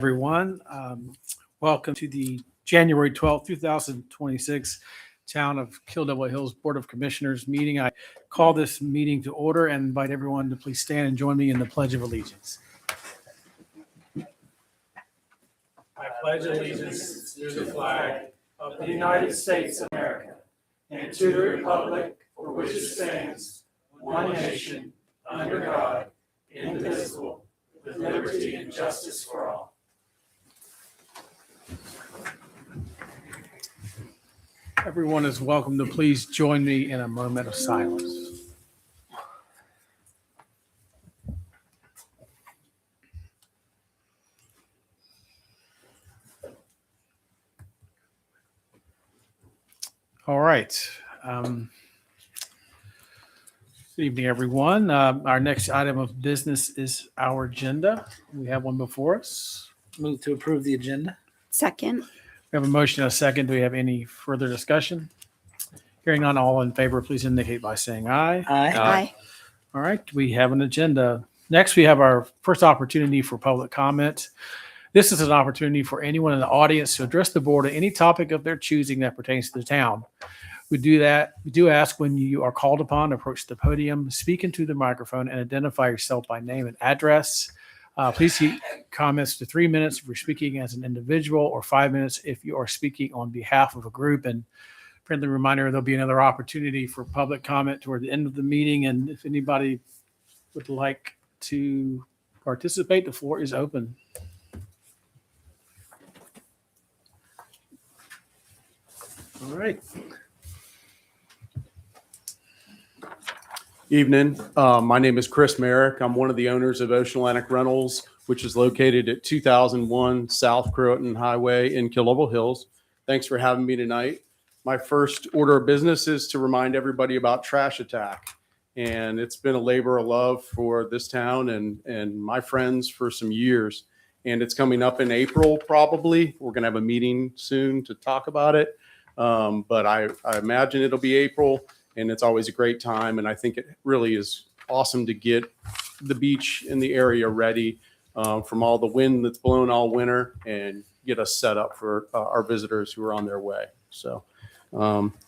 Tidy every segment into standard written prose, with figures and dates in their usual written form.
Everyone. Welcome to the January 12th, 2026 Town of Kill Devil Hills Board of Commissioners meeting. I call this meeting to order and invite everyone to please stand and join me in the Pledge of Allegiance. I pledge allegiance to the flag of the United States of America and to the republic for which it stands, one nation, under God, indivisible, with liberty and justice for all. Everyone is welcome to please join me in a moment of silence. All right. Good evening, everyone. Our next item of business is our agenda. We have one before us. Move to approve the agenda. Second. We have a motion and a second. Do we have any further discussion? Hearing none, all in favor, please indicate by saying aye. Aye. All right, we have an agenda. Next, we have our first opportunity for public comment. This is an opportunity for anyone in the audience to address the board on any topic of their choosing that pertains to the town. We do ask when you are called upon to approach the podium, speak into the microphone, and identify yourself by name and address. Please keep comments to 3 minutes if you're speaking as an individual, or 5 minutes if you are speaking on behalf of a group. And friendly reminder, there'll be another opportunity for public comment toward the end of the meeting. And if anybody would like to participate, the floor is open. All right. Evening. My name is Chris Merrick. I'm one of the owners of Ocean Atlantic Rentals, which is located at 2001 South Croton Highway in Kill Devil Hills. Thanks for having me tonight. My first order of business is to remind everybody about Trash Attack. And it's been a labor of love for this town and my friends for some years. And it's coming up in April, probably. We're going to have a meeting soon to talk about it. But I imagine it'll be April. And it's always a great time. And I think it really is awesome to get the beach in the area ready from all the wind that's blown all winter and get us set up for our visitors who are on their way. So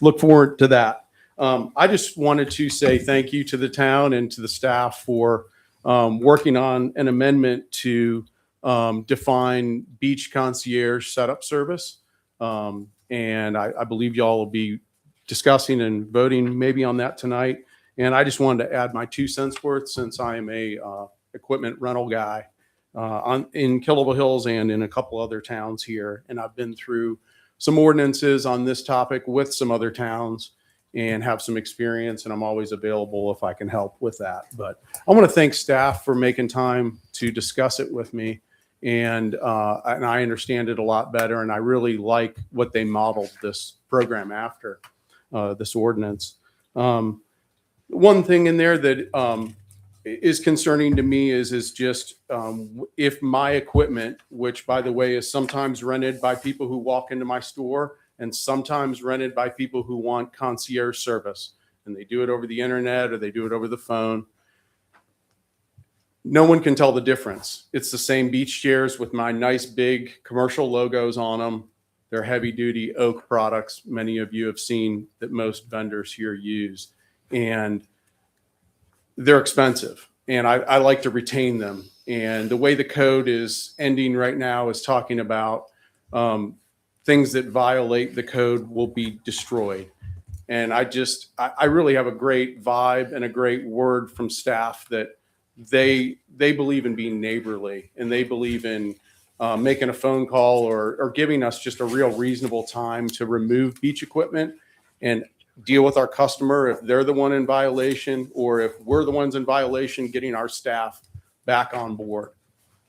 look forward to that. I just wanted to say thank you to the town and to the staff for working on an amendment to define beach concierge setup service. And I believe y'all will be discussing and voting maybe on that tonight. And I just wanted to add my 2 cents worth, since I am a equipment rental guy in Kill Devil Hills and in a couple other towns here. And I've been through some ordinances on this topic with some other towns and have some experience, and I'm always available if I can help with that. But I want to thank staff for making time to discuss it with me. And I understand it a lot better. And I really like what they modeled this program after. This ordinance. One thing in there that is concerning to me is just if my equipment, which by the way is sometimes rented by people who walk into my store and sometimes rented by people who want concierge service, and they do it over the internet or they do it over the phone. No one can tell the difference. It's the same beach chairs with my nice big commercial logos on them. They're heavy duty oak products. Many of you have seen that most vendors here use, and they're expensive, and I like to retain them. And the way the code is ending right now is talking about things that violate the code will be destroyed. And I really have a great vibe and a great word from staff that they believe in being neighborly, and they believe in making a phone call or giving us just a real reasonable time to remove beach equipment and deal with our customer if they're the one in violation, or if we're the ones in violation, getting our staff back on board.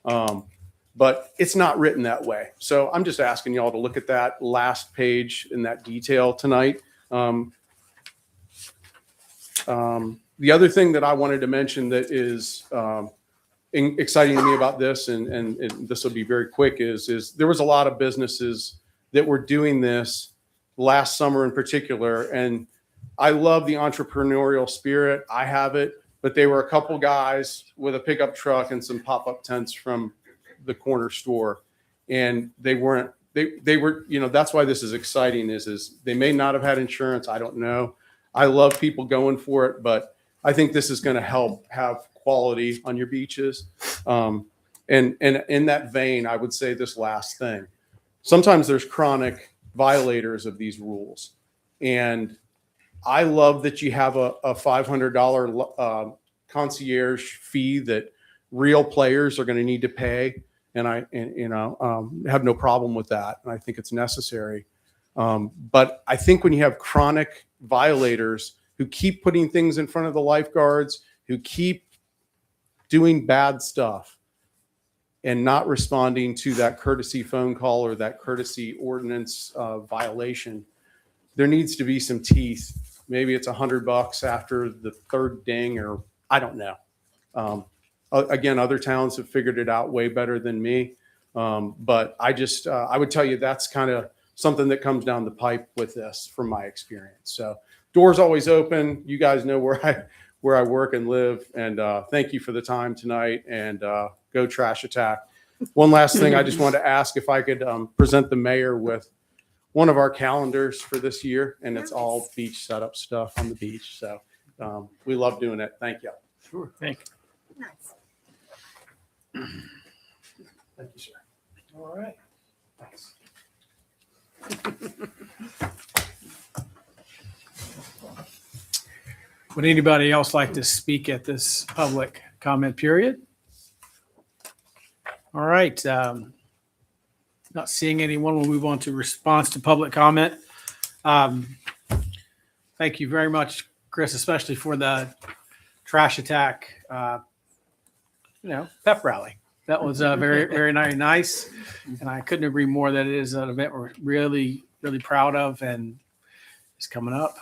But it's not written that way. So I'm just asking y'all to look at that last page in that detail tonight. The other thing that I wanted to mention that is exciting to me about this, and this will be very quick, is there was a lot of businesses that were doing this last summer in particular. And I love the entrepreneurial spirit. I have it, but they were a couple guys with a pickup truck and some pop-up tents from the corner store. and they weren't, they were, that's why this is exciting is they may not have had insurance. I don't know. I love people going for it, but I think this is going to help have quality on your beaches. And in that vein, I would say this last thing. Sometimes there's chronic violators of these rules. And I love that you have a $500 concierge fee that real players are going to need to pay. And I have no problem with that. And I think it's necessary. But I think when you have chronic violators who keep putting things in front of the lifeguards, who keep doing bad stuff and not responding to that courtesy phone call or that courtesy ordinance violation, there needs to be some teeth. Maybe it's $100 after the third ding, or I don't know. Again, other towns have figured it out way better than me. But I would tell you that's kind of something that comes down the pipe with this from my experience. So doors always open. You guys know where I work and live. And thank you for the time tonight, and go Trash Attack. One last thing, I just wanted to ask if I could present the mayor with one of our calendars for this year, and it's all beach setup stuff on the beach. So we love doing it. Thank you. Sure. Thank you. Nice. Thank you, sir. All right. Thanks. Would anybody else like to speak at this public comment period? All right. Not seeing anyone, we'll move on to response to public comment. Thank you very much, Chris, especially for the Trash Attack, pep rally. That was very, very nice. And I couldn't agree more that it is an event we're really, really proud of, and it's coming up.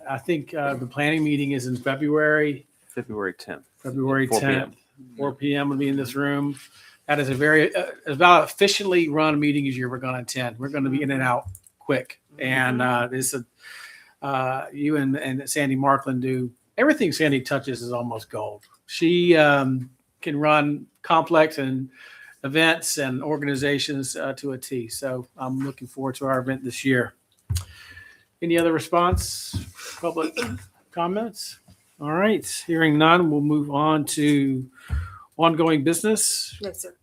I think the planning meeting is in February. February 10th. February 4 10th. p.m. 4 p.m. will be in this room. That is a very about efficiently run meeting as you're ever going to attend. We're going to be in and out quick. And you and Sandy Markland do everything Sandy touches is almost gold. She can run complex and events and organizations to a T. So I'm looking forward to our event this year. Any other response? Public comments? All right. Hearing none, we'll move on to ongoing business. No, sir.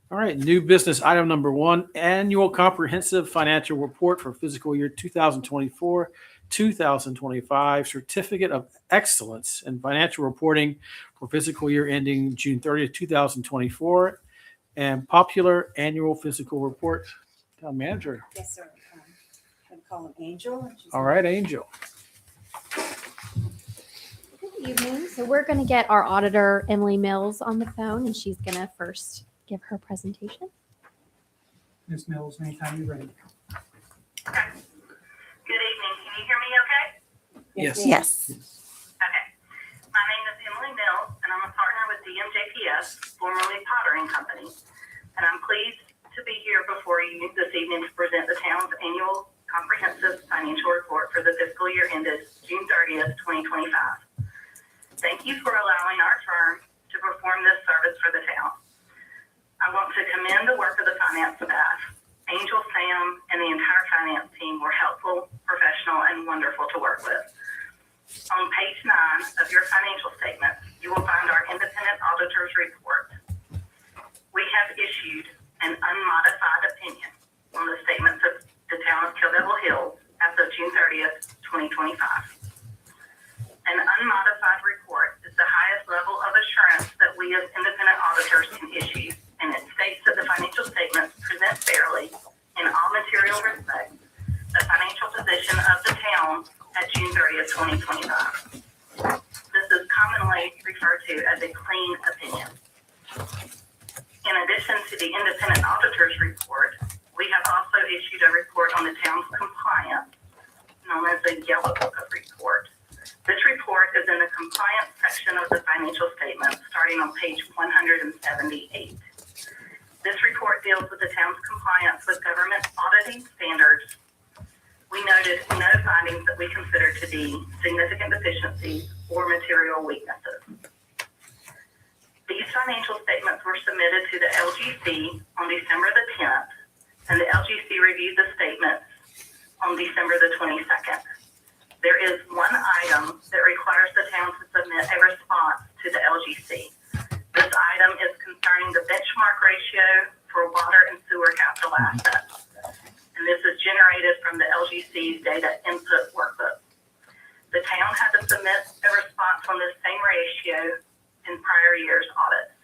All right. New business item number 1, annual comprehensive financial report for fiscal year 2024, 2025, certificate of excellence in financial reporting for fiscal year ending June 30th, 2024, and popular annual fiscal report. Town manager. Yes, sir. I'm calling Angel. And she's All right, Angel. Good evening. So we're going to get our auditor, Emily Mills, on the phone, and she's going to first give her presentation. Ms. Mills, anytime you're ready. Good evening. Can you hear me okay? Yes. ma'am. Yes. Okay. My name is Emily Mills, and I'm a partner with DMJPS, formerly Potter and Company. And I'm pleased to be here before you this evening to present the town's annual comprehensive financial report for the fiscal year ended June 30th, 2025. Thank you for allowing our firm to perform this service for the town. I want to commend the work of the finance staff. Angel, Sam, and the entire finance team were helpful, professional, and wonderful to work with. On page 9 of your financial statements, you will find our independent auditor's report. We have issued an unmodified opinion on the statements of the town of Kill Devil Hills as of June 30th, 2025. An unmodified report is the highest level of assurance that we as independent auditors can issue, and it states that the financial statements present fairly, in all material respects, the financial position of the town at June 30th, 2025. This is commonly referred to as a clean opinion. In addition to the independent auditor's report, we have also issued a report on the town's compliance, known as the Yellow Book of Report. This report is in the compliance section of the financial statement, starting on page 178. This report deals with the town's compliance with government auditing standards. We noted no findings that we consider to be significant deficiencies or material weaknesses. These financial statements were submitted to the LGC on December the 10th, and the LGC reviewed the statements on December the 22nd. There is one item that requires the town to submit a response to the LGC. This item is concerning the benchmark ratio for water and sewer capital assets. And this is generated from the LGC's data input workbook. The town had to submit a response on this same ratio in prior year's audits.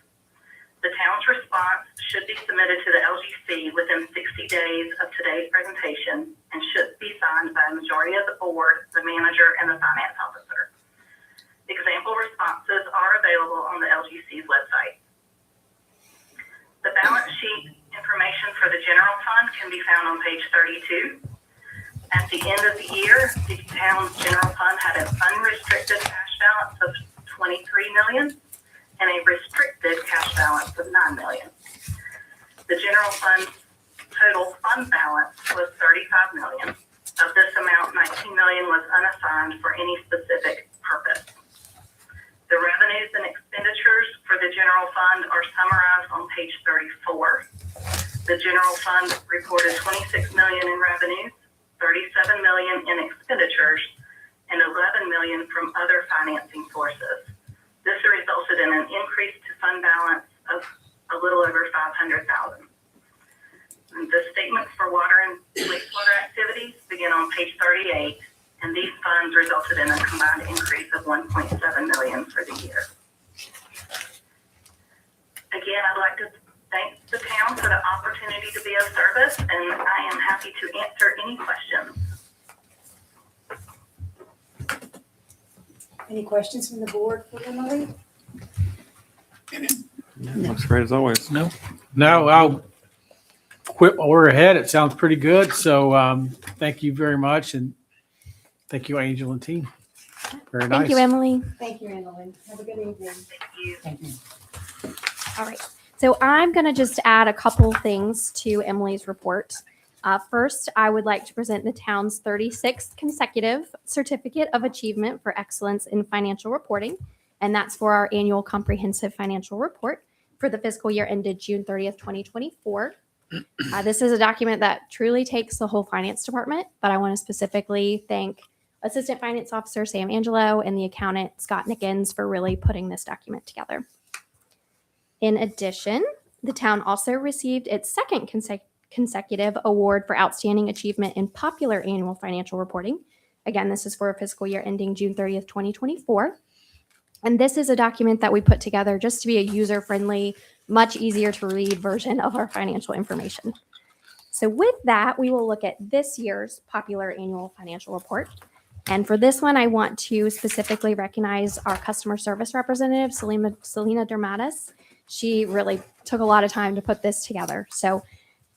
The town's response should be submitted to the LGC within 60 days of today's presentation and should be signed by a majority of the board, the manager, and the finance officer. Example responses are available on the LGC's website. The balance sheet information for the general fund can be found on page 32. At the end of the year, the town's general fund had an unrestricted cash balance of $23 million and a restricted cash balance of $9 million. The general fund's total fund balance was $35 million. Of this amount, $19 million was unassigned for any specific purpose. The revenues and expenditures for the general fund are summarized on page 34. The general fund reported $26 million in revenues, $37 million in expenditures, and $11 million from other financing sources. This resulted in an increase to fund balance of a little over $500,000. The statements for water and wastewater activities begin on page 38, and these funds resulted in a combined increase of $1.7 million for the year. Again, I'd like to thank the town for the opportunity to be of service, and I am happy to answer any questions. Any questions from the board for Emily? Looks great as always. No, I'll quit while we're ahead. It sounds pretty good. So thank you very much. And thank you, Angel and team. Very nice. Thank you, Emily. Thank you, Emily. Have a good evening. Thank you. Thank you. All right. So I'm going to just add a couple things to Emily's report. First, I would like to present the town's 36th consecutive Certificate of Achievement for Excellence in Financial Reporting, and that's for our annual comprehensive financial report for the fiscal year ended June 30th, 2024. This is a document that truly takes the whole finance department, but I want to specifically thank Assistant Finance Officer Sam Angelo and the accountant Scott Nickens for really putting this document together. In addition, the town also received its second consecutive award for outstanding achievement in popular annual financial reporting. Again, this is for a fiscal year ending June 30th, 2024. And this is a document that we put together just to be a user-friendly, much easier to read version of our financial information. So with that, we will look at this year's popular annual financial report. And for this one, I want to specifically recognize our customer service representative, Selena Dermatis. She really took a lot of time to put this together. So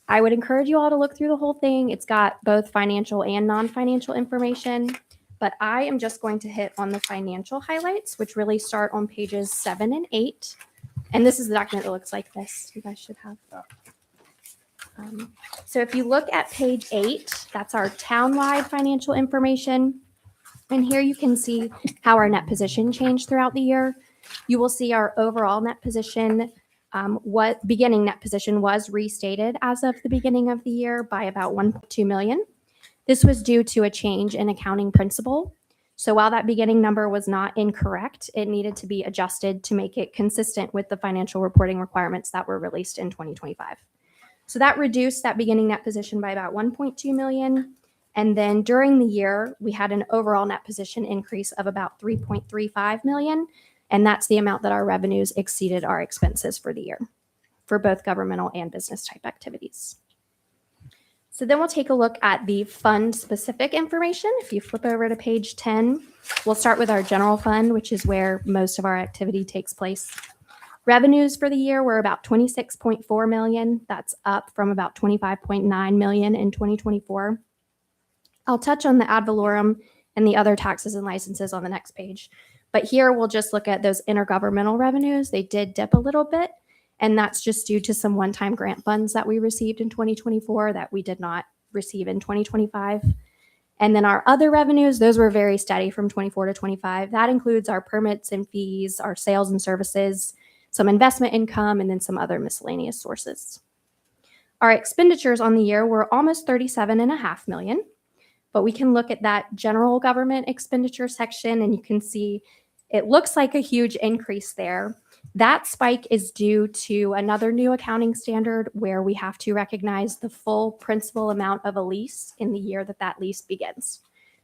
I would encourage you all to look through the whole thing. It's got both financial and non-financial information, but I am just going to hit on the financial highlights, which really start on pages 7 and 8. And this is the document that looks like this. You guys should have. So if you look at page 8, that's our townwide financial information. And here you can see how our net position changed throughout the year. You will see our overall net position, what beginning net position was restated as of the beginning of the year by about $1.2 million. This was due to a change in accounting principle. So while that beginning number was not incorrect, it needed to be adjusted to make it consistent with the financial reporting requirements that were released in 2025. So that reduced that beginning net position by about $1.2 million. And then during the year, we had an overall net position increase of about $3.35 million. And that's the amount that our revenues exceeded our expenses for the year for both governmental and business type activities. So then we'll take a look at the fund specific information. If you flip over to page 10, we'll start with our general fund, which is where most of our activity takes place. Revenues for the year were about $26.4 million. That's up from about $25.9 million in 2024. I'll touch on the ad valorem and the other taxes and licenses on the next page. But here we'll just look at those intergovernmental revenues. They did dip a little bit, and that's just due to some one-time grant funds that we received in 2024 that we did not receive in 2025. And then our other revenues, those were very steady from 24 to 25. That includes our permits and fees, our sales and services, some investment income, and then some other miscellaneous sources. Our expenditures on the year were almost 37.5 million, but we can look at that general government expenditure section and you can see it looks like a huge increase there. That spike is due to another new accounting standard where we have to recognize the full principal amount of a lease in the year that that lease begins.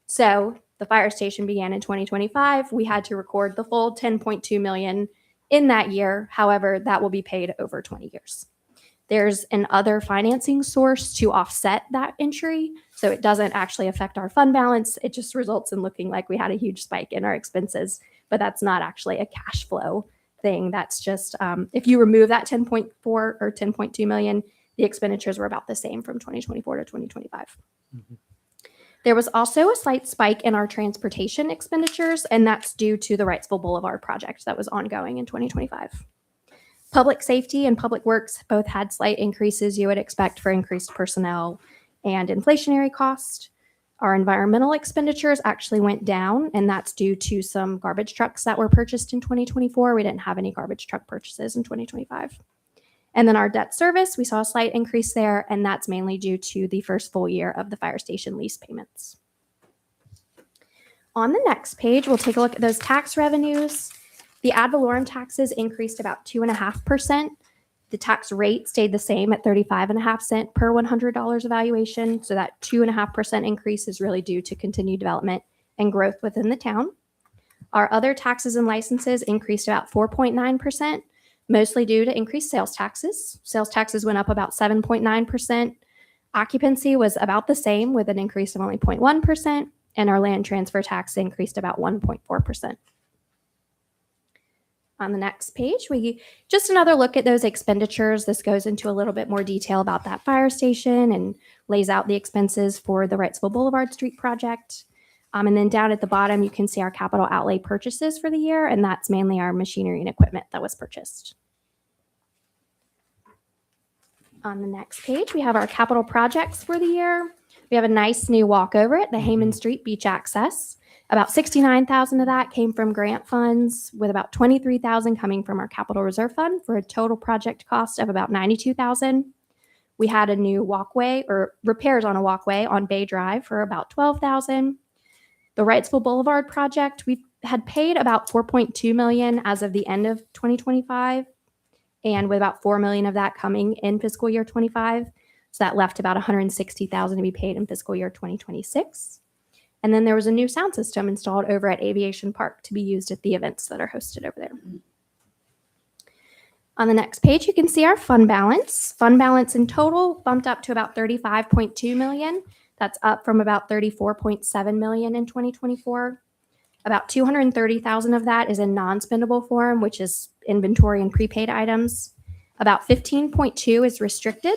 So the fire station began in 2025. We had to record the full 10.2 million in that year. However, that will be paid over 20 years. There's an other financing source to offset that entry, so it doesn't actually affect our fund balance. It just results in looking like we had a huge spike in our expenses, but that's not actually a cash flow thing. That's just if you remove that 10.4 or 10.2 million, the expenditures were about the same from 2024 to 2025. There was also a slight spike in our transportation expenditures, and that's due to the Wrightsville Boulevard project that was ongoing in 2025. Public safety and public works both had slight increases you would expect for increased personnel and inflationary cost. Our environmental expenditures actually went down, and that's due to some garbage trucks that were purchased in 2024. We didn't have any garbage truck purchases in 2025. And then our debt service, we saw a slight increase there, and that's mainly due to the first full year of the fire station lease payments. On the next page, we'll take a look at those tax revenues. The ad valorem taxes increased about 2.5%. The tax rate stayed the same at 35.5 cents per $100 evaluation. So that 2.5% increase is really due to continued development and growth within the town. Our other taxes and licenses increased about 4.9%, mostly due to increased sales taxes. Sales taxes went up about 7.9%. Occupancy was about the same with an increase of only 0.1%, and our land transfer tax increased about 1.4%. On the next page, we just another look at those expenditures. This goes into a little bit more detail about that fire station and lays out the expenses for the Wrightsville Boulevard Street project. And then down at the bottom, you can see our capital outlay purchases for the year, and that's mainly our machinery and equipment that was purchased. On the next page, we have our capital projects for the year. We have a nice new walkover at the Heyman Street Beach Access. About $69,000 of that came from grant funds, with about $23,000 coming from our capital reserve fund for a total project cost of about $92,000. We had a new walkway or repairs on a walkway on Bay Drive for about $12,000. The Wrightsville Boulevard project, we had paid about $4.2 million as of the end of 2025, and with about $4 million of that coming in fiscal year 25. So that left about $160,000 to be paid in fiscal year 2026. And then there was a new sound system installed over at Aviation Park to be used at the events that are hosted over there. On the next page, you can see our fund balance. Fund balance in total bumped up to about $35.2 million. That's up from about $34.7 million in 2024. About $230,000 of that is in non-spendable form, which is inventory and prepaid items. About $15.2 is restricted.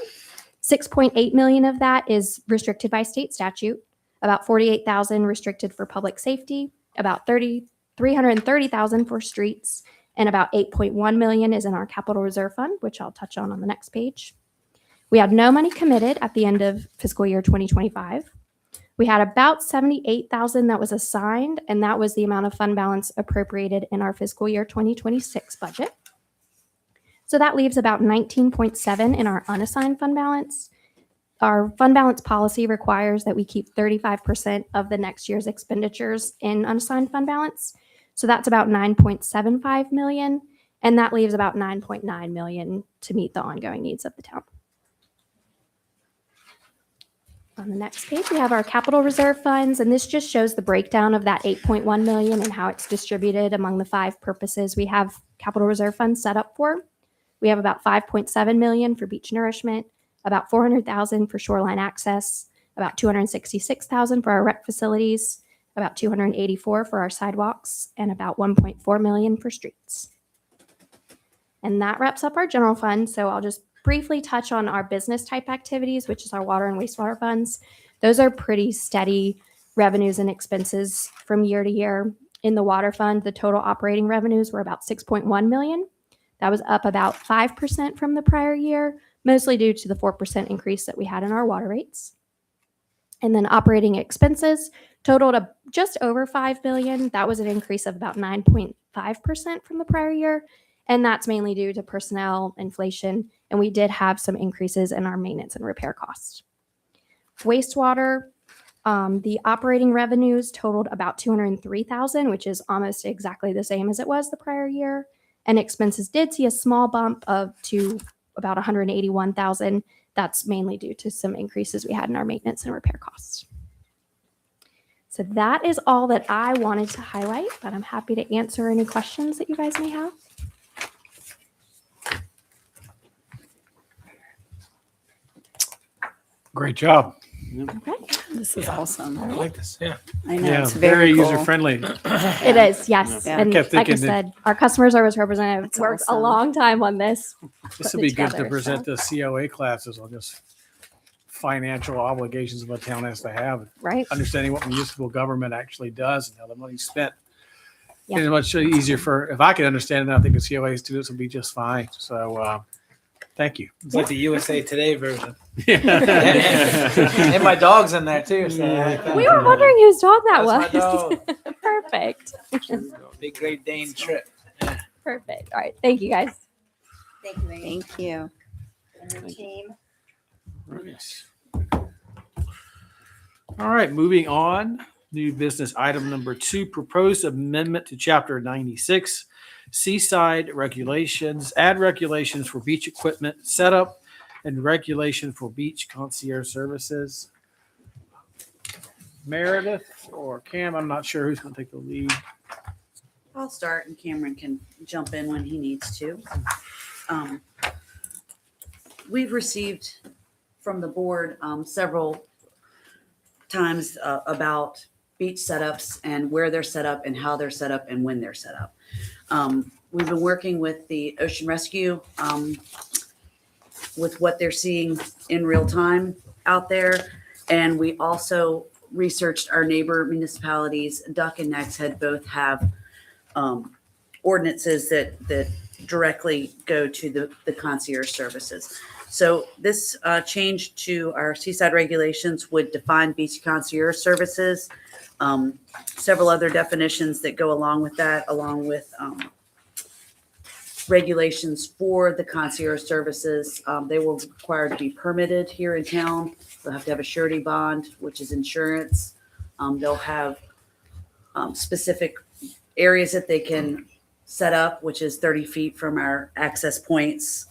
$6.8 million of that is restricted by state statute. About $48,000 restricted for public safety, about $330,000 for streets, and about $8.1 million is in our capital reserve fund, which I'll touch on the next page. We had no money committed at the end of fiscal year 2025. We had about $78,000 that was assigned, and that was the amount of fund balance appropriated in our fiscal year 2026 budget. So that leaves about $19.7 in our unassigned fund balance. Our fund balance policy requires that we keep 35% of the next year's expenditures in unassigned fund balance. So that's about $9.75 million, and that leaves about $9.9 million to meet the ongoing needs of the town. On the next page, we have our capital reserve funds, and this just shows the breakdown of that $8.1 million and how it's distributed among the 5 purposes we have capital reserve funds set up for. We have about $5.7 million for beach nourishment, about $400,000 for shoreline access, about $266,000 for our rec facilities, about $284,000 for our sidewalks, and about $1.4 million for streets. And that wraps up our general fund. So I'll just briefly touch on our business type activities, which is our water and wastewater funds. Those are pretty steady revenues and expenses from year to year. In the water fund, the total operating revenues were about $6.1 million. That was up about 5% from the prior year, mostly due to the 4% increase that we had in our water rates. And then operating expenses totaled just over $5 billion. That was an increase of about 9.5% from the prior year. And that's mainly due to personnel inflation. And we did have some increases in our maintenance and repair costs. Wastewater, the operating revenues totaled about 203,000, which is almost exactly the same as it was the prior year. And expenses did see a small bump to about 181,000. That's mainly due to some increases we had in our maintenance and repair costs. So that is all that I wanted to highlight, but I'm happy to answer any questions that you guys may have. Great job. Okay. This is awesome. I like this. Yeah. I know, Yeah, it's very very cool. user friendly. It is, yes. Yeah. And Kept like I thinking that- said, our customer service representative That's worked a awesome. long time on this. This putting would it be good to together, present so. the COA classes on just financial obligations of a town has to have, Right? understanding what municipal government actually does and how the money's spent. Yeah. It's much easier if I can understand it, I think the COA students will be just fine. So, thank you. It's like the USA Today version. Yeah. And my dog's in there too. So We were wondering whose dog that That's my was. dog. Perfect. Big Great Dane trip. Perfect. All right. Thank you guys. Thank you, Amy, Thank you. and your team. All right, moving on. New business item number 2, proposed amendment to chapter 96, seaside regulations, add regulations for beach equipment setup and regulation for beach concierge services. Meredith or Cam, I'm not sure who's going to take the lead. I'll start and Cameron can jump in when he needs to. We've received from the board several times about beach setups and where they're set up and how they're set up and when they're set up. We've been working with the Ocean Rescue with what they're seeing in real time out there. And we also researched our neighbor municipalities. Duck and Next Head both have ordinances that directly go to the concierge services. So this change to our seaside regulations would define beach concierge services, several other definitions that go along with that, along with regulations for the concierge services. They will require to be permitted here in town. They'll have to have a surety bond, which is insurance. They'll have specific areas that they can set up, which is 30 feet from our access points.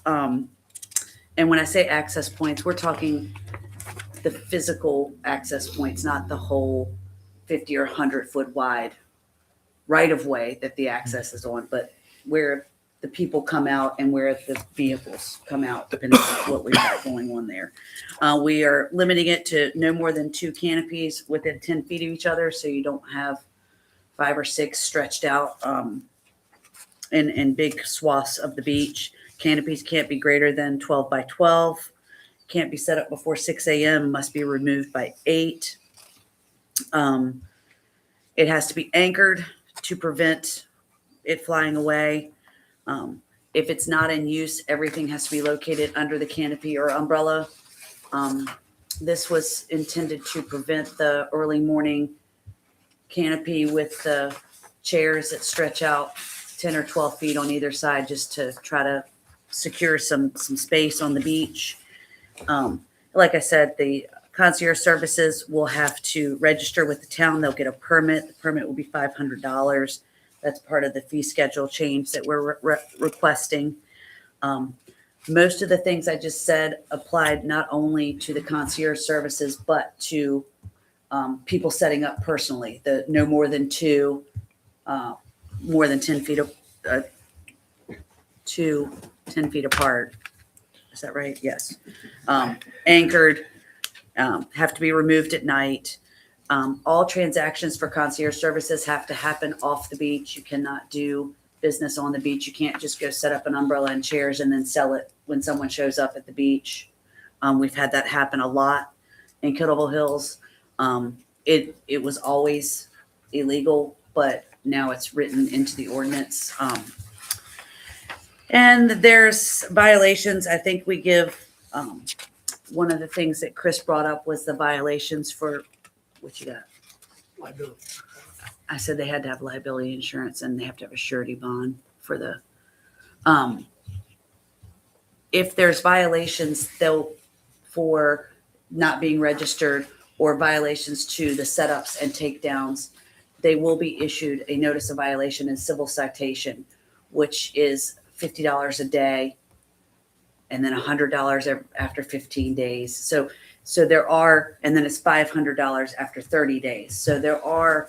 And when I say access points, we're talking the physical access points, not the whole 50 or 100 foot wide right of way that the access is on, but where the people come out and where the vehicles come out, depending on what we've got going on there. We are limiting it to no more than 2 canopies within 10 feet of each other, so you don't have 5 or 6 stretched out in big swaths of the beach. Canopies can't be greater than 12 by 12. Can't be set up before 6 a.m. Must be removed by 8. It has to be anchored to prevent it flying away. If it's not in use, everything has to be located under the canopy or umbrella. This was intended to prevent the early morning canopy with the chairs that stretch out 10 or 12 feet on either side, just to try to secure some space on the beach. Like I said, the concierge services will have to register with the town. They'll get a permit. The permit will be $500. That's part of the fee schedule change that we're requesting. Most of the things I just said applied not only to the concierge services, but to people setting up personally. The no more than 2, more than 10 feet, 10 feet apart. Is that right? Yes. Anchored, have to be removed at night. All transactions for concierge services have to happen off the beach. You cannot do business on the beach. You can't just go set up an umbrella and chairs and then sell it when someone shows up at the beach. We've had that happen a lot in Kittleville Hills. It was always illegal, but now it's written into the ordinance. And there's violations. I think we give, one of the things that Chris brought up was the violations for, what you got? I said they had to have liability insurance and they have to have a surety bond for the If there's violations, for not being registered or violations to the setups and takedowns, they will be issued a notice of violation and civil citation, which is $50 a day and then $100 after 15 days. So there are, and then it's $500 after 30 days. So there are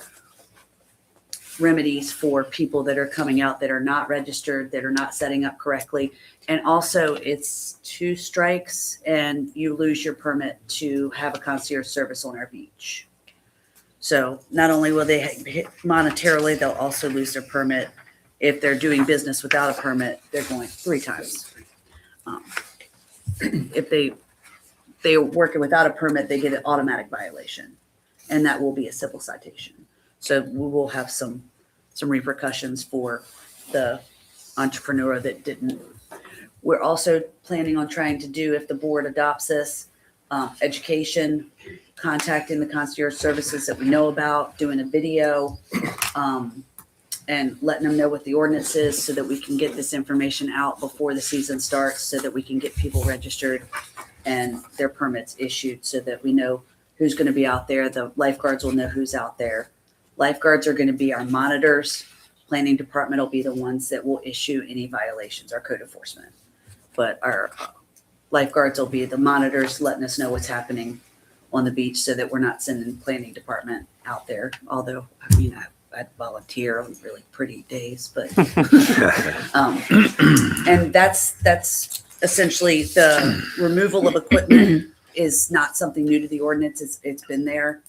remedies for people that are coming out that are not registered, that are not setting up correctly. And also it's 2 strikes and you lose your permit to have a concierge service on our beach. So not only will they hit monetarily, they'll also lose their permit. If they're doing business without a permit, they're going 3 times. If they're working without a permit, they get an automatic violation, and that will be a civil citation. So we will have some repercussions for the entrepreneur that didn't. We're also planning on trying to do, if the board adopts this, education, contacting the concierge services that we know about, doing a video, and letting them know what the ordinance is so that we can get this information out before the season starts so that we can get people registered and their permits issued so that we know who's going to be out there. The lifeguards will know who's out there. Lifeguards are going to be our monitors. Planning department will be the ones that will issue any violations, our code enforcement. But our lifeguards will be the monitors letting us know what's happening on the beach so that we're not sending planning department out there. Although, I mean, I'd volunteer on really pretty days, but, and that's essentially the removal of equipment is not something new to the ordinance. It's been there.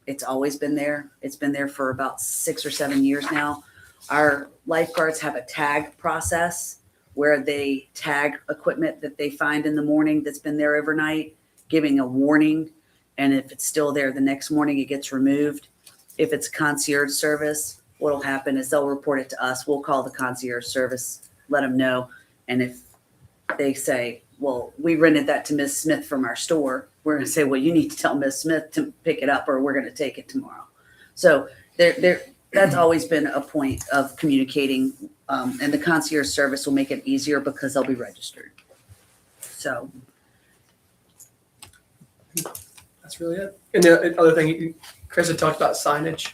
It's always been there. It's been there for about 6 or 7 years now. Our lifeguards have a tag process where they tag equipment that they find in the morning that's been there overnight, giving a warning. And if it's still there the next morning, it gets removed. If it's concierge service, what'll happen is they'll report it to us. We'll call the concierge service, let them know. And if they say, well, we rented that to Ms. Smith from our store, we're going to say, well, you need to tell Ms. Smith to pick it up or we're going to take it tomorrow. So that's always been a point of communicating. And the concierge service will make it easier because they'll be registered. So That's really it. And the other thing, Chris had talked about signage.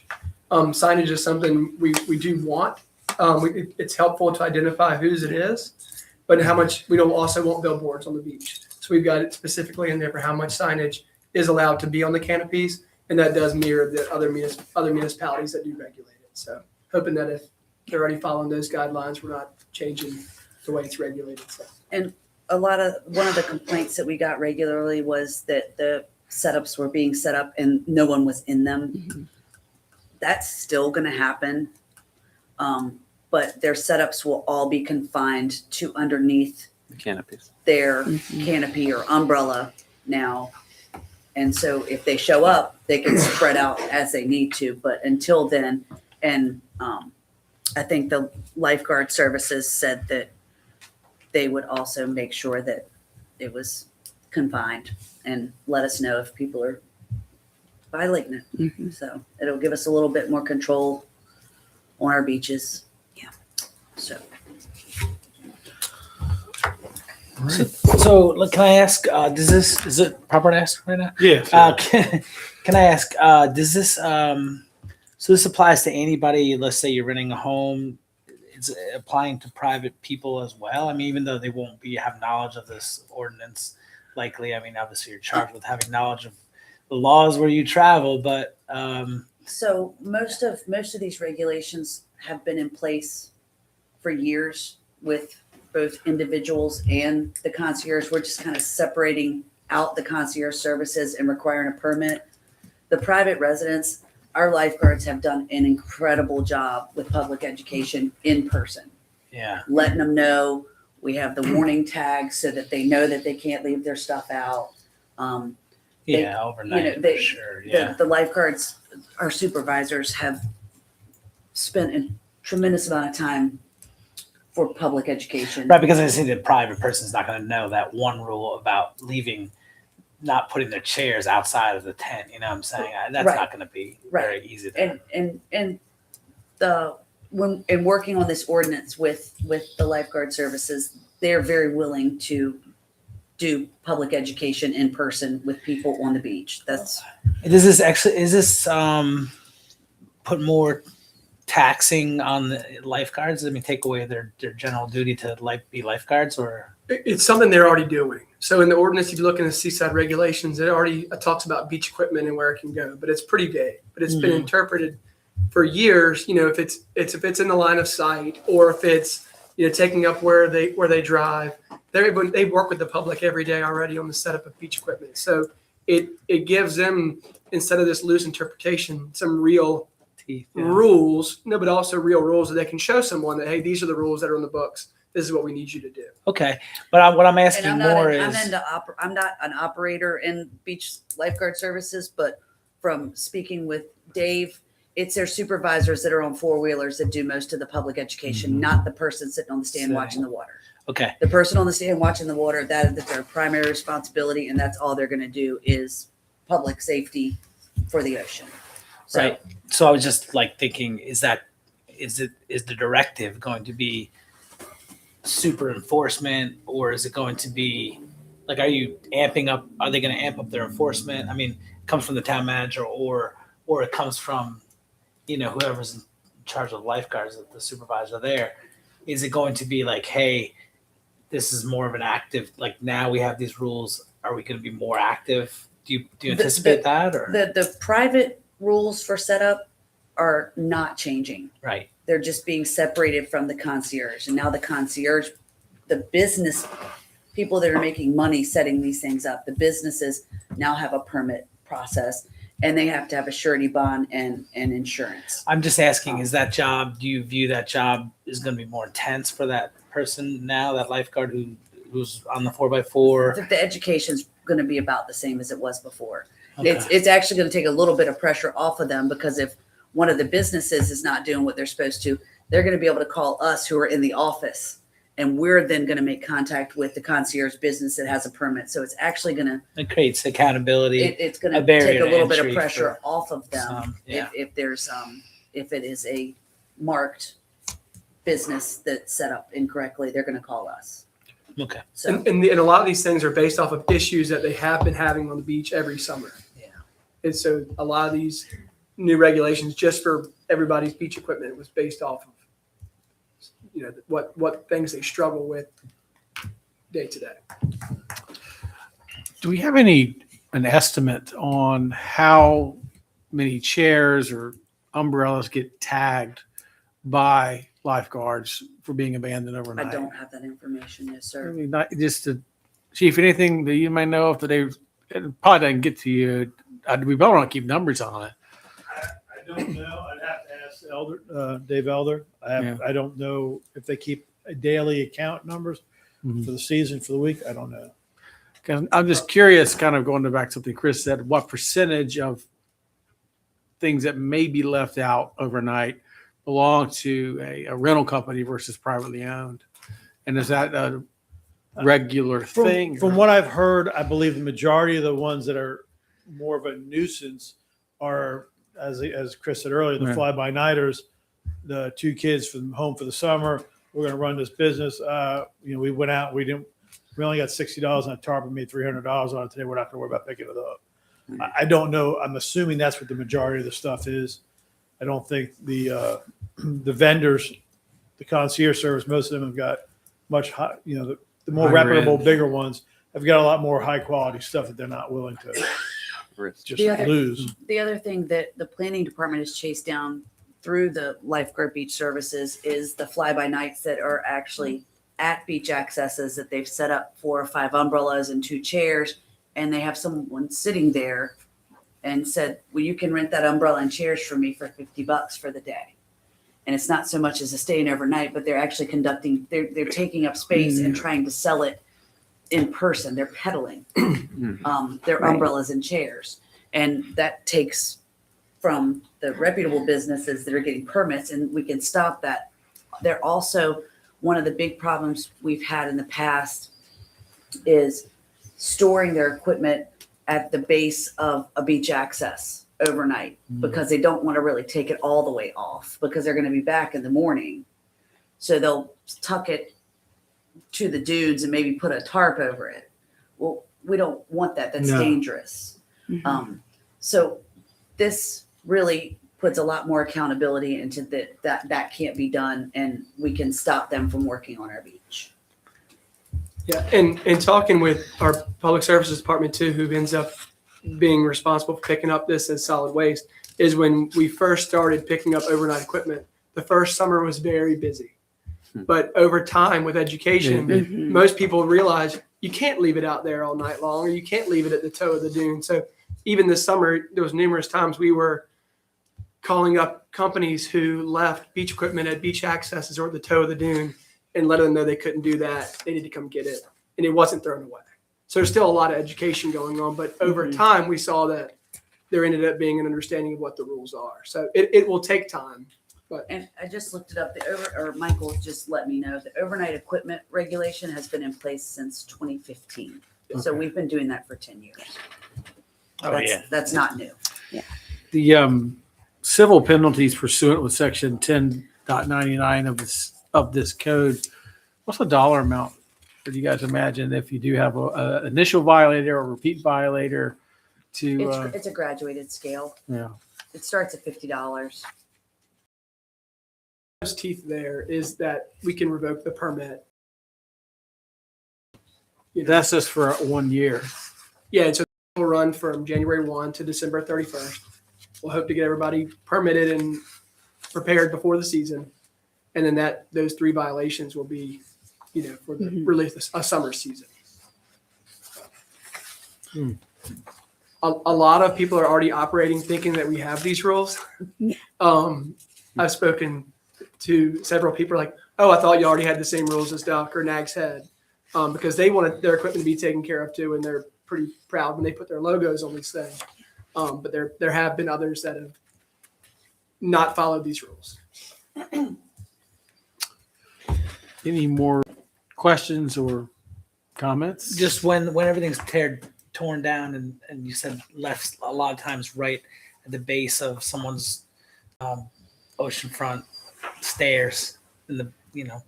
Signage is something we do want. It's helpful to identify whose it is, but how much, we don't also want billboards on the beach. So we've got it specifically in there for how much signage is allowed to be on the canopies. And that does mirror the other municipalities that do regulate it. So hoping that if they're already following those guidelines, we're not changing the way it's regulated. So. And one of the complaints that we got regularly was that the setups were being set up and no one was in them. Mm-hmm. That's still going to happen. But their setups will all be confined to underneath Canopies. their canopy or umbrella now. And so if they show up, they can spread out as they need to. But until then, and I think the lifeguard services said that they would also make sure that it was confined and let us know if people are violating it. Mm-hmm. So it'll give us a little bit more control on our beaches. Yeah. So. So look, can I ask, is it proper to ask right now? Yes. Can I ask, does this, so this applies to anybody, let's say you're renting a home, it's applying to private people as well? I mean, even though they won't have knowledge of this ordinance, likely, I mean, obviously you're charged with having knowledge of the laws where you travel, but. So most of these regulations have been in place for years with both individuals and the concierge. We're just kind of separating out the concierge services and requiring a permit. The private residents, our lifeguards have done an incredible job with public education in person. Yeah. Letting them know. We have the warning tags so that they know that they can't leave their stuff out. Overnight, for sure. Yeah. The lifeguards, our supervisors have spent a tremendous amount of time for public education. Right, because I see the private person's not going to know that one rule about not putting their chairs outside of the tent. You know what I'm saying? That's Right. not going to be Right. very easy. And the when in working on this ordinance with the lifeguard services, they're very willing to do public education in person with people on the beach. That's Is this put more taxing on the lifeguards? I mean, take away their general duty to be lifeguards, or It's something they're already doing. So in the ordinance, if you look in the seaside regulations, it already talks about beach equipment and where it can go, but it's pretty vague. But it's been interpreted for years. You know, if it's in the line of sight, or if it's, you know, taking up where they drive, they work with the public every day already on the setup of beach equipment. So it gives them, instead of this loose interpretation, some real teeth? rules, no, but also real rules that they can show someone that, hey, these are the rules that are on the books. This is what we need you to do. Okay, but what I'm and asking I'm not more an, is I'm not an operator in beach lifeguard services, but from speaking with Dave, it's their supervisors that are on four-wheelers that do most of the public education, not the person sitting on the stand Sitting. watching the water. okay. The person on the stand watching the water, that's their primary responsibility, and that's all they're going to do is public safety for the ocean. So, Right. So I was just like thinking, is the directive going to be super enforcement, or is it going to be like, are they going to amp up their enforcement? I mean, it comes from the town manager, or it comes from, you know, whoever's in charge of lifeguards, the supervisor there. Is it going to be like, hey, this is more of an active, like, now we have these rules, are we going to be more active? Do you anticipate that, or the private rules for setup are not changing. right? They're just being separated from the concierge. And now the concierge, the business people that are making money setting these things up, the businesses now have a permit process, and they have to have a surety bond and insurance. I'm just asking, is that job, do you view that job is going to be more intense for that person now, that lifeguard who's on the 4x4? The education's going to be about the same as it was before. Okay. It's actually going to take a little bit of pressure off of them, because if one of the businesses is not doing what they're supposed to, they're going to be able to call us who are in the office, and we're then going to make contact with the concierge business that has a permit. So it's actually going to, It creates accountability. it's going a to barrier take a to little bit of entry pressure for off of them. yeah. If there's, if it is a marked business that's set up incorrectly, they're going to call us. Okay. So, And a lot of these things are based off of issues that they have been having on the beach every summer. Yeah. And so a lot of these new regulations just for everybody's beach equipment was based off of, you know, what things they struggle with day to day. Do we have an estimate on how many chairs or umbrellas get tagged by lifeguards for being abandoned I overnight? don't have that information, yes, I sir. mean, not just to, Chief, anything that you might know of that it probably doesn't get to you. We probably don't keep numbers on it. I don't know. I'd have to ask Dave Elder. Yeah. I don't know if they keep a daily account numbers Mhm. for the season, for the week. I don't know. 'Cause I'm just curious, kind of going back to something Chris said, what percentage of things that may be left out overnight belong to a rental company versus privately owned? And is that a regular thing? From what I've heard, I believe the majority of the ones that are more of a nuisance are, as Chris said earlier, the Right. fly-by-nighters, the two kids from home for the summer. We're going to run this business. We went out. We only got $60 on a tarp and made $300 on it today. We're not going to worry about picking it up. I don't know. I'm assuming that's what the majority of the stuff is. I don't think the vendors, the concierge service, most of them have got much high, the more Higher reputable, end. bigger ones have got a lot more high quality stuff that they're not willing to just The other- lose. The other thing that the planning department has chased down through the lifeguard beach services is the fly-by-nights that are actually at beach accesses that they've set up 4 or 5 umbrellas and 2 chairs, and they have someone sitting there and said, well, you can rent that umbrella and chairs for me for $50 for the day. And it's not so much as a staying overnight, but they're actually they're taking up space and trying to sell it in person. They're peddling their Right. umbrellas and chairs. And that takes from the reputable businesses that are getting permits, and we can stop that. They're also, one of the big problems we've had in the past is storing their equipment at the base of a beach access overnight because they don't want to really take it all the way off because they're going to be back in the morning. So they'll tuck it to the dunes and maybe put a tarp over it. Well, we don't want that. That's No. dangerous. So this really puts a lot more accountability into that can't be done, and we can stop them from working on our beach. Yeah, and talking with our public services department too, who ends up being responsible for picking up this as solid waste, is when we first started picking up overnight equipment, the first summer was very busy. But over time with education, most people realize you can't leave it out there all night long, or you can't leave it at the toe of the dune. So even this summer, there was numerous times we were calling up companies who left beach equipment at beach accesses or at the toe of the dune and letting them know they couldn't do that. They need to come get it. And it wasn't thrown away. So there's still a lot of education going on. But over time, we saw that there ended up being an understanding of what the rules are. So it will take time. And I just looked it up. Michael just let me know the overnight equipment regulation has been in place since 2015. So Okay. we've been doing that for 10 years. Oh, yeah. That's not new. The civil penalties pursuant with section 10.99 of this code, what's the dollar amount? Could you guys imagine if you do have a initial violator or repeat violator to, It's a graduated scale. yeah. It starts at $50. Teeth there is that we can revoke the permit. You know, That's just for 1 year. yeah, and so we'll run from January 1 to December 31st. We'll hope to get everybody permitted and prepared before the season. And then those 3 violations will be, for the release a summer season. A lot of people are already operating thinking that we have these rules. I've spoken to several people like, oh, I thought you already had the same rules as Duck or Nag's Head, because they wanted their equipment to be taken care of too, and they're pretty proud when they put their logos on these things. But there have been others that have not followed these rules. Any more questions or comments? Just when everything's torn down and you said left a lot of times right at the base of someone's oceanfront stairs in the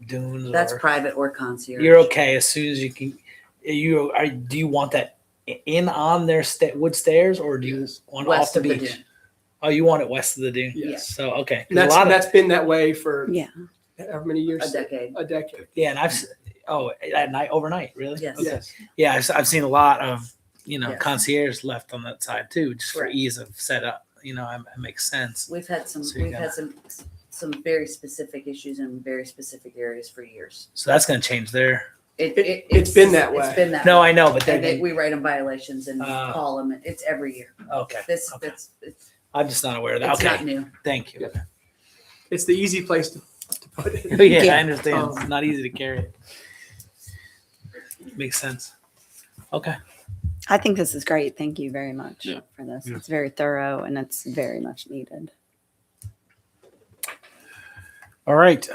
dunes. That's or, private or concierge. you're okay as soon as you can. Do you want that in on their wood stairs, or do you want West off the of the beach? dune. Oh, you want it west of the dune. Yes. So okay. And 'Cause a lot of that's been that way for Yeah. however many years? A decade. A decade. yeah, and at night overnight, really? Yes. Okay. Yes. Yeah, I've seen a lot of Yes. concierge left on that side too, just for Correct. ease of setup. It makes sense. We've had some. So you We've had some very specific issues in very specific areas for years. So that's going to change there. It's been that way. It's been that No, way. I know, but And then we write them violations and call them. It's every year. okay. This Okay. it's I'm just not aware of that. it's Okay, not new. thank you. Yeah. It's the easy place to put it. Yeah, Yeah. I understand. It's not easy to carry it. Makes sense. Okay. I think this is great. Thank you very much Yeah. for this. Yeah. It's very thorough and it's very much needed. All right.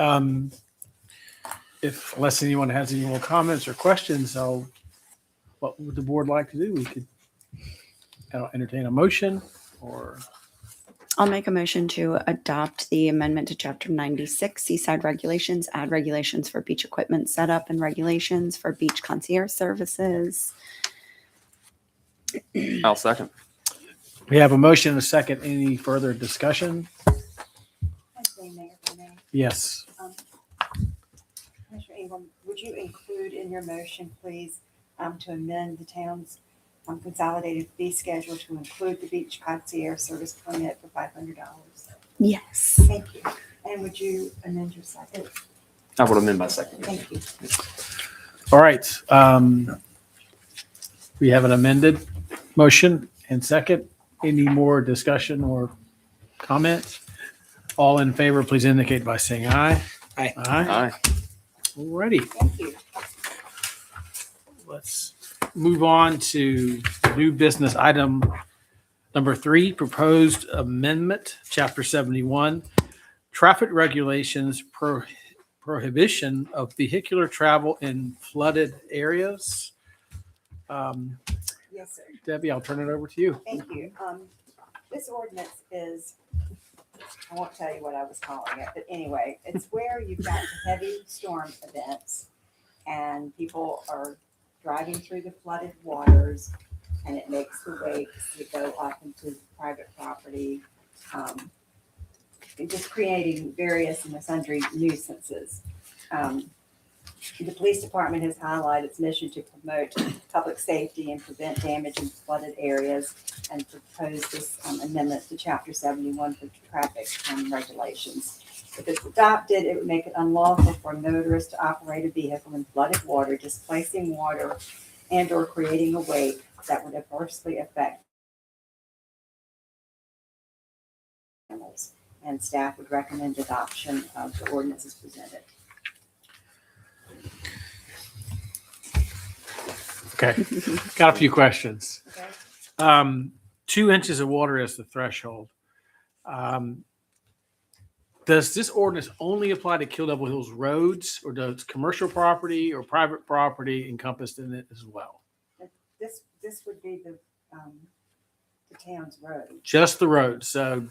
Unless anyone has any more comments or questions, what would the board like to do? We could entertain a motion or I'll make a motion to adopt the amendment to Chapter 96 Seaside Regulations, add regulations for beach equipment setup and regulations for beach concierge services. I'll second. we have a motion and a second. Any further discussion? Mayor, if I may. Yes. Commissioner Ingram, would you include in your motion, please, to amend the town's consolidated fee schedule to include the beach concierge service permit for $500? Yes. Thank you. And would you amend your second? I would amend my second. Thank you. All right. We have an amended motion and second. Any more discussion or comment? All in favor, please indicate by saying aye. Aye. Aye. Aye. Alrighty. Thank you. Let's move on to new business item number 3, proposed amendment, chapter 71, traffic regulations, prohibition of vehicular travel in flooded areas. Yes, sir. Debbie, I'll turn it over to you. Thank you. This ordinance is, I won't tell you what I was calling it, but anyway, it's where you've got heavy storm events and people are driving through the flooded waters and it makes the wakes that go off into private property. And just creating various and sundry nuisances. The police department has highlighted its mission to promote public safety and prevent damage in flooded areas and proposed this amendment to Chapter 71 for traffic regulations. If it's adopted, it would make it unlawful for a motorist to operate a vehicle in flooded water, displacing water and or creating a wake that would adversely affect animals. And staff would recommend adoption of the ordinance as presented. Okay, got a few questions. Okay. 2 inches of water is the threshold. Does this ordinance only apply to Kill Devil Hills roads, or does commercial property or private property encompassed in it as well? This would be the town's road. Just the roads. So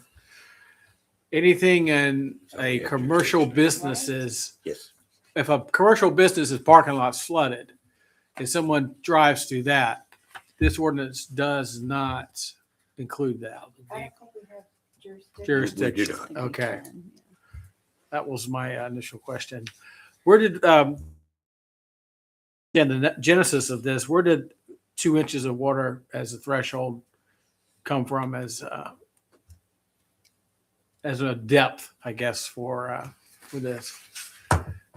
anything in a commercial businesses, Yes. if a commercial business's parking lot's flooded and someone drives through that, this ordinance does not include that. I don't think we have Jurisdiction. We do not. Okay. That was my initial question. Where did, the genesis of this, where did 2 inches of water as a threshold come from as a depth, I guess, for this?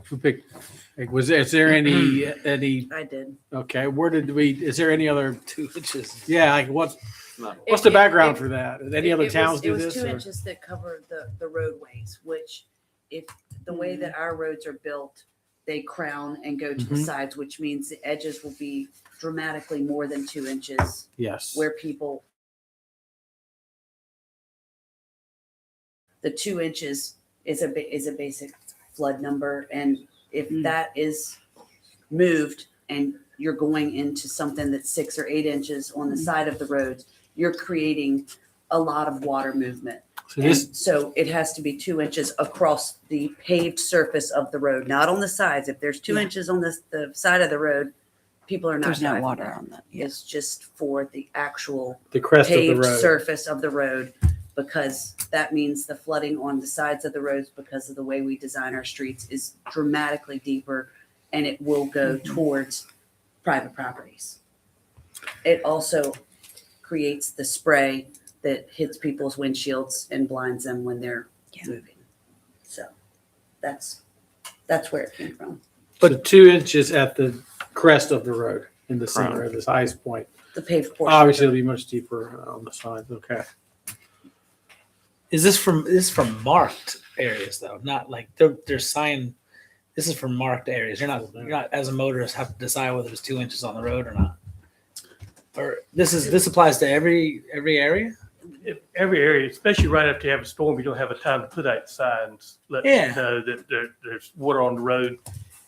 Who picked, is there any, I did. okay, where did we, is there any other, 2 inches. yeah, like what's No. the It- background it- for that? Any other towns do this? It was 2 or- inches that covered the roadways, which if the way that our roads are built, they crown and go to the Mhm. sides, which means the edges will be dramatically more than 2 inches Yes. where people. The 2 inches is a basic flood number, and if that is moved and you're going into something that's 6 or 8 inches on the side of the roads, you're creating a lot of water movement. So this, And so it has to be 2 inches across the paved surface of the road, not on the sides. If there's 2 inches on the side of the road, people are not There's no driving water there. on that. Yeah. It's just for the actual the crest of the paved road. surface of the road, because that means the flooding on the sides of the roads, because of the way we design our streets, is dramatically deeper, and it will go towards private properties. It also creates the spray that hits people's windshields and blinds them when they're Yeah. moving. So that's where it came from. But 2 inches at the crest of the road in the center Right. of this highest point. The paved portion. Obviously, it'll be much deeper on the sides. Okay. Is this from marked areas though? Not like they're sign. This is from marked areas. You're not as a motorist have to decide whether it's 2 inches on the road or not. Or this applies to every area. If every area, especially right after you have a storm, you don't have a time to put out signs, let Yeah. you know that there's water on the road.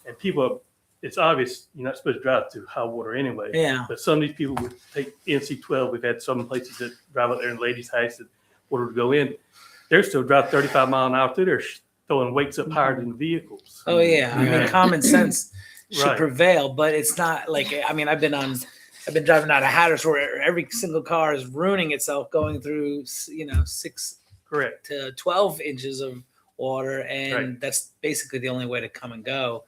And people, it's obvious you're not supposed to drive through high water anyway. Yeah. But some of these people would take NC-12. We've had some places that drive out there in ladies' house that water to go in. They're still driving 35 mile an hour through there, throwing weights up higher than vehicles. Oh yeah. I mean, Yeah. common sense should Right. prevail, but it's not like I mean, I've been driving out of Hatters where every single car is ruining itself going through 6 Correct. to 12 inches of water, and Right. that's basically the only way to come and go.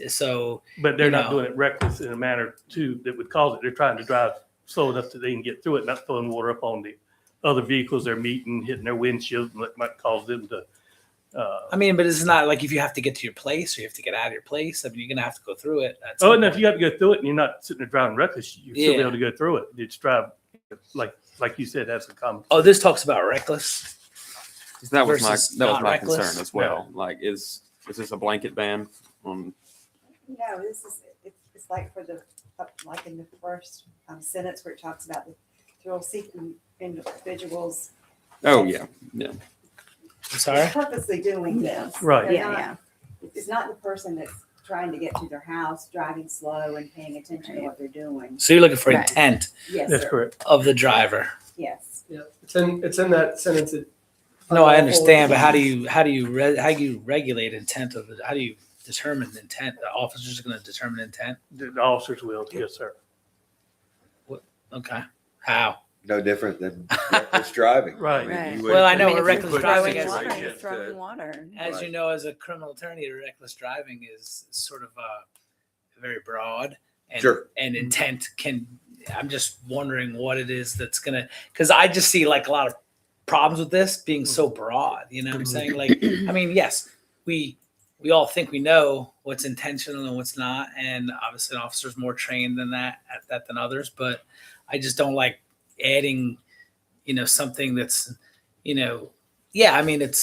So But they're You not know. doing it reckless in a manner too that would cause it. They're trying to drive slow enough that they can get through it, not throwing water up on the other vehicles they're meeting, hitting their windshield, and that might cause them to. I mean, but it's not like if you have to get to your place or you have to get out of your place. I mean, you're gonna have to go through it. At some Oh, no, if point. you have to go through it and you're not sitting there driving reckless, you'll still be Yeah. able to go through it. You just drive, like you said, that's a common. Oh, this talks about reckless. That was Versus my not concern reckless? as well. Like, is this a blanket ban on? No, it's like for like in the first sentence where it talks about the thrill-seeking individuals Oh yeah, yeah. I'm sorry. purposely doing this. Right. They're Yeah, not- yeah. It's not the person that's trying to get to their house, driving slow and paying attention to what they're doing. So you're looking for Right. intent Yes, That's sir. correct. of the driver. Yes. Yeah, it's in that sentence. No, I understand, but how do you regulate intent of the? How do you determine the intent? The officers are going to determine intent. The officers will, yes, sir. Okay, how? No different than reckless driving. Right. Right. Well, I know mean, what if reckless you're driving throwing is. water, Right. you're throwing water. As you know, as a criminal attorney, reckless driving is sort of very broad, and Sure. and intent can. I'm just wondering what it is that's gonna, because I just see like a lot of problems with this being so broad. You know what I'm saying? Like, I mean, yes, we all think we know what's intentional and what's not, and obviously an officer's more trained than that at that than others. But I just don't like adding, something that's, yeah. I mean, it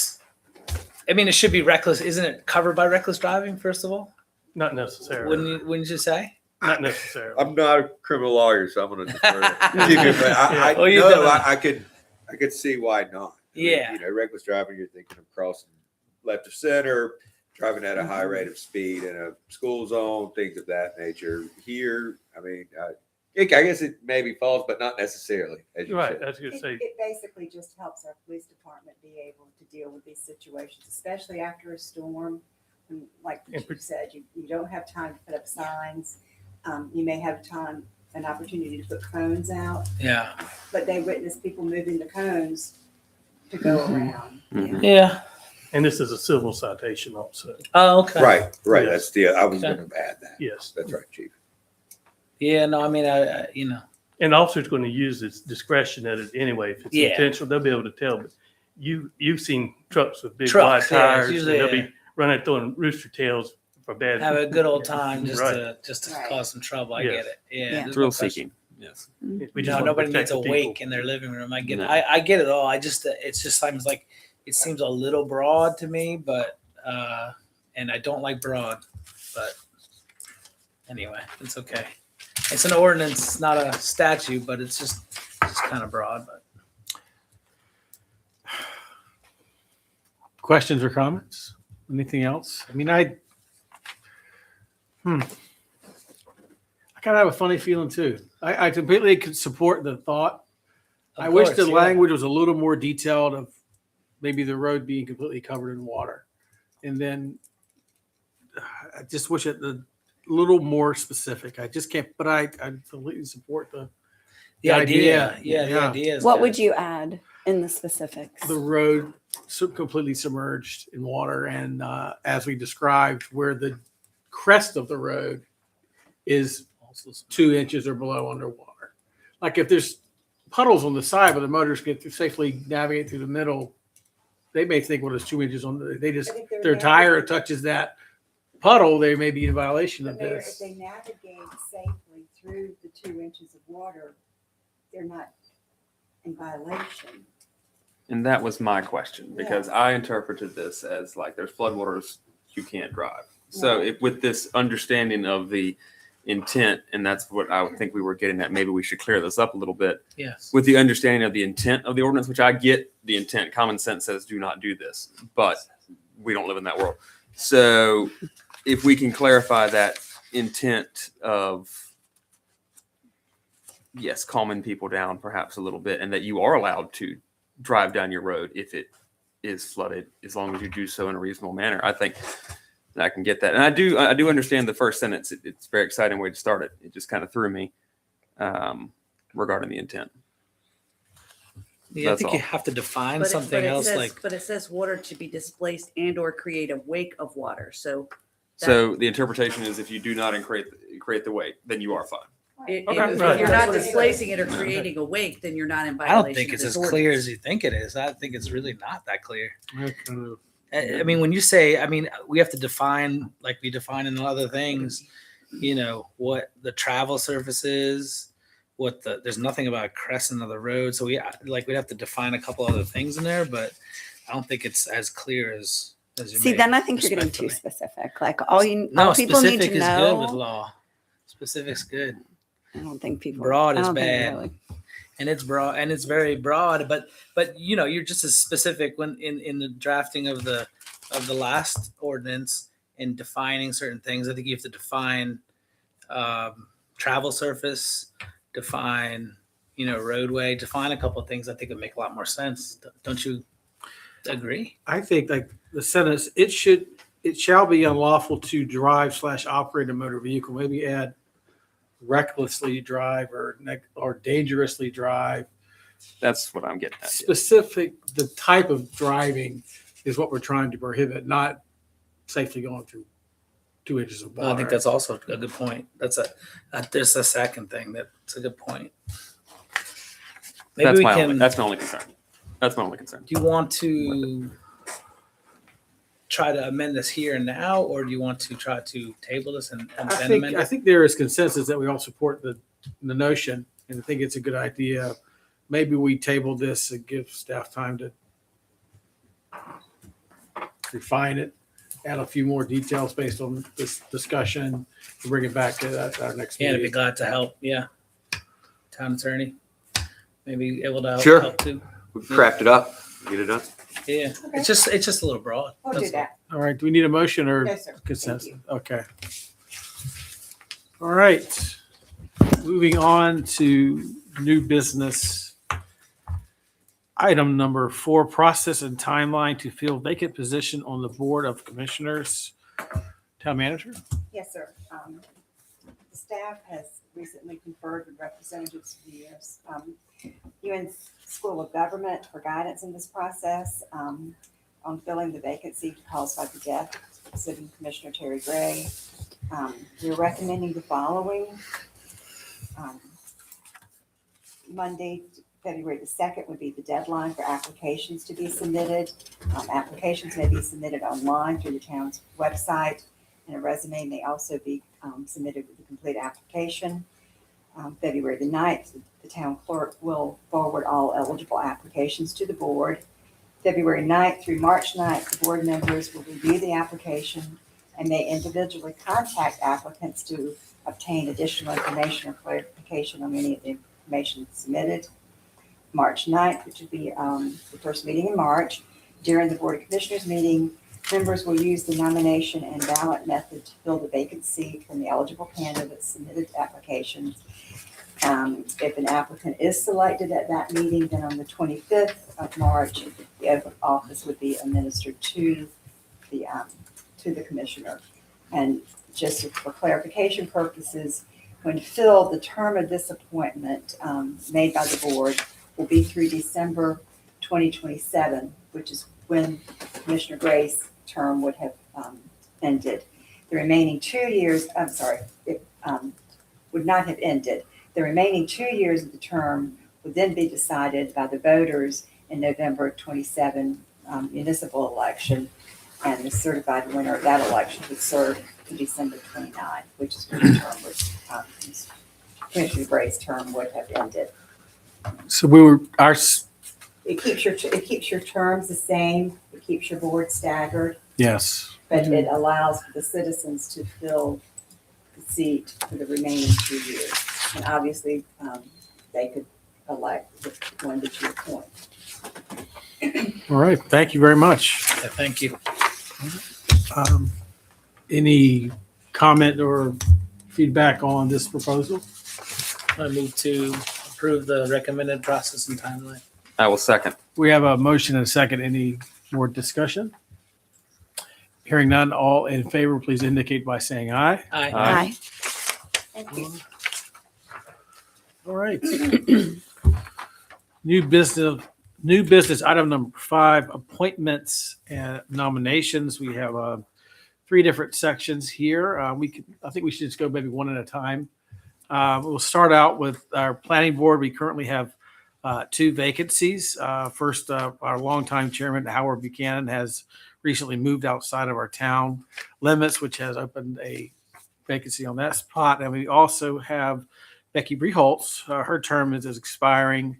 should be reckless. Isn't it covered by reckless driving? First of all, Not necessarily. wouldn't you say? Not necessarily. I'm not a criminal lawyer, so I'm going to defer to you, but I Well, you know don't. I could see why not. I mean, Yeah. reckless driving, you're thinking of crossing left or center, driving at a high rate of speed in a school zone, things of that nature. Here, I mean, I guess it maybe falls, but not necessarily. As you Right, said. I was gonna say, It basically just helps our police department be able to deal with these situations, especially after a storm. And like you said, you don't have time to put up signs. You may have an opportunity to put cones out, Yeah. but they witness people moving the cones to go around. Yeah. and this is a civil citation also. Oh, okay. Right. Yes. That's I was Okay. going to add that. Yes. That's right, Chief. Yeah. No, I mean, And the officer's going to use his discretion at it anyway. If it's Yeah. intentional, they'll be able to tell. But you've seen trucks with big Trucks, wide yeah, tires, and usually, they'll be running throwing rooster tails for bad. have a good old time just Right. to Right. cause some trouble. I Yes. get it. Yeah. Yeah. there's no Thrill question. seeking. Yes. We just No, want to nobody protect needs a the people. wake in their living room. I get it. No. I get it all. It just seems like it seems a little broad to me, but and I don't like broad, but anyway, it's okay. It's an ordinance, not a statute, but it's just kind of broad. But questions or comments? Anything else? I mean, I kind of have a funny feeling too. I completely could support the thought. I wish the language was a little more detailed of maybe the road being completely covered in water. And then I just wish it a little more specific. I just can't, but I completely support the idea. Yeah, the idea is What good. would you add in the specifics? The road completely submerged in water, and as we described, where the crest of the road is 2 inches or below underwater. Like if there's puddles on the side, but the motors get to safely navigate through the middle, they may think, well, it's 2 inches on. They just But if they're their tire navigating- touches that puddle, they may be in violation of But if this. they navigate safely through the 2 inches of water, they're not in violation. And that was my question because I interpreted this as like there's floodwaters you can't drive. So if with this understanding of the intent, and that's what I would think we were getting at, maybe we should clear this up a little bit. Yes. With the understanding of the intent of the ordinance, which I get the intent, common sense says do not do this, but we don't live in that world. So if we can clarify that intent of, yes, calming people down perhaps a little bit, and that you are allowed to drive down your road if it is flooded, as long as you do so in a reasonable manner. I think I can get that. And I do understand the first sentence. It's a very exciting way to start it. It just kind of threw me regarding the intent. Yeah, I That's think all. you have to define But something else. But it says water to be displaced and or create a wake of water. So So the interpretation is if you do not create the wake, then you are fine. if Okay, if right. you're not displacing it or creating a wake, then you're not in I violation. don't think it's of as this clear ordinance. as you think it is. I think it's really not that clear. I mean, when you say, I mean, we have to define, like we define in other things, what the travel surface is, there's nothing about a crescent of the road. So we'd have to define a couple other things in there, but I don't think it's as clear as you See, make, then I think you're getting too respectfully. specific. Like No, all people need specific to is good with know. law. Specific's good. I don't think people. Broad I is don't think bad. really. And it's broad, and it's very broad, but you're just as specific when in the drafting of the last ordinance and defining certain things. I think you have to define travel surface, define roadway, define a couple of things, I think would make a lot more sense. Don't you agree? I think like the sentence, it shall be unlawful to drive / operate a motor vehicle. Maybe add recklessly drive or dangerously drive. That's what I'm getting at. Specific, the type of driving is what we're trying to prohibit, not safely going through 2 inches of water. I think that's also a good point. There's a second thing that's a good point. Maybe That's we my can. only, that's my only concern. That's my only concern. Do you want to try to amend this here and now, or do you want to try to table this and then amend I it? think there is consensus that we all support the notion, and I think it's a good idea. Maybe we table this and give staff time to refine it, add a few more details based on this discussion, and bring it back to our next Yeah, I'd be meeting. glad to help. Yeah, town attorney, maybe able to help, Sure. help too. We craft it up, get it done. Yeah, Okay. it's just a little broad. We'll do That's all. that. All right, do we need a motion or No, sir. Thank consensus? you. Okay. All right, moving on to new business. Item number 4, process and timeline to fill vacant position on the Board of Commissioners. Town manager? Yes, sir. The staff has recently conferred with representatives of the UN School of Government for guidance in this process on filling the vacancy caused by the death of Sitting Commissioner Terry Gray. We're recommending the following. Monday, February the 2nd would be the deadline for applications to be submitted. Applications may be submitted online through the town's website, and a resume may also be submitted with a complete application. February the 9th, the town clerk will forward all eligible applications to the board. February 9th through March 9th, the board members will review the application and may individually contact applicants to obtain additional information or clarification on any of the information submitted. March 9th, which would be the first meeting in March. During the Board of Commissioners meeting, members will use the nomination and ballot method to fill the vacant seat from the eligible candidates submitted applications. If an applicant is selected at that meeting, then on the 25th of March, the oath of office would be administered to the commissioner. And just for clarification purposes, when filled, the term of this appointment made by the board will be through December 2027, which is when Commissioner Gray's term would have ended. The remaining 2 years, it would not have ended. The remaining 2 years of the term would then be decided by the voters in November 27 municipal election, and the certified winner of that election would serve to December 29, which is when the term was, Commissioner Gray's term would have ended. So we were, It keeps your terms the same, it keeps your board staggered, yes. but it allows the citizens to fill the seat for the remaining 2 years. And obviously, they could elect the one that you appoint. All right, thank you very much. Yeah, thank you. Any comment or feedback on this proposal? I move to approve the recommended process and timeline. I will second. We have a motion and a second. Any more discussion? Hearing none, all in favor, please indicate by saying aye. Aye. Aye. Thank you. All right. New business, item number 5, appointments and nominations. We have 3 different sections here. I think we should just go maybe one at a time. We'll start out with our planning board. We currently have 2 vacancies. First, our longtime chairman, Howard Buchanan, has recently moved outside of our town limits, which has opened a vacancy on that spot. And we also have Becky Breholtz. Her term is expiring,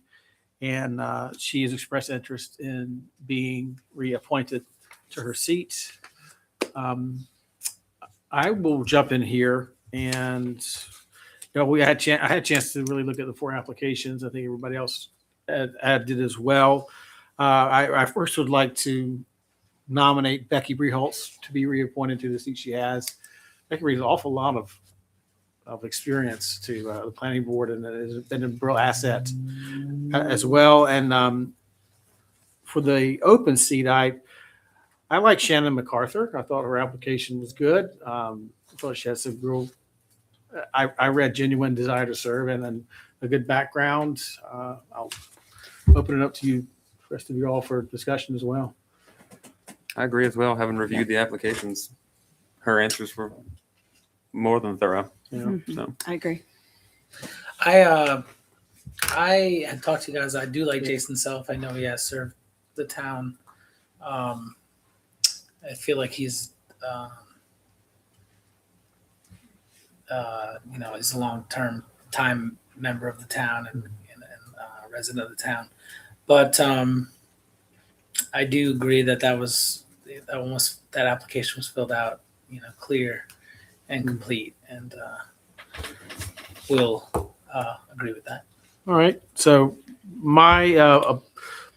and she has expressed interest in being reappointed to her seat. I will jump in here, and I had a chance to really look at the 4 applications. I think everybody else did as well. I first would like to nominate Becky Breholtz to be reappointed to the seat she has. Becky brings an awful lot of of experience to the planning board, and it has been a real asset as well. And for the open seat, I like Shannon MacArthur. I thought her application was good. I thought she has a real, I read genuine desire to serve and then a good background. I'll open it up to you, the rest of you all, for discussion as well. I agree as well. Having reviewed the applications, her answers were more than thorough. So I agree. I had talked to you guys. I do like Jason Self. I know he has served the town. I feel like he's, he's a long-term time member of the town and resident of the town. But I do agree that that application was filled out, clear and complete, and we'll agree with that. All right. So my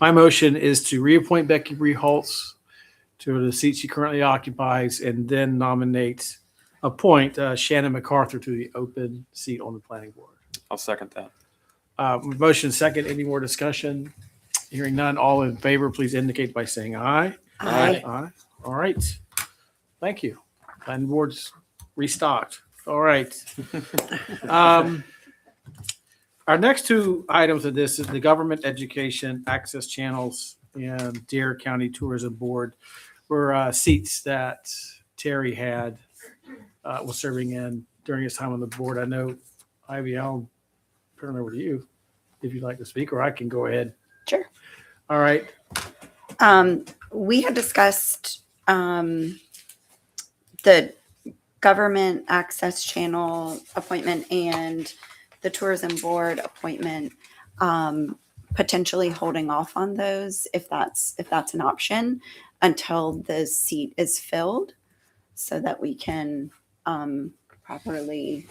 motion is to reappoint Becky Reholtz to the seat she currently occupies, and then appoint Shannon MacArthur to the open seat on the planning board. I'll second that. Motion second. Any more discussion? Hearing none. All in favor, please indicate by saying aye. Aye. Aye. All right. Thank you. Planning board's restocked. All right. Our next two items of this is the Government Education Access Channels and Dare County Tourism Board were seats that Terry was serving in during his time on the board. I know, Ivy, I'll turn it over to you if you'd like to speak, or I can go ahead. Sure. All right. We had discussed the government access channel appointment and the tourism board appointment, potentially holding off on those if that's an option until the seat is filled, so that we can properly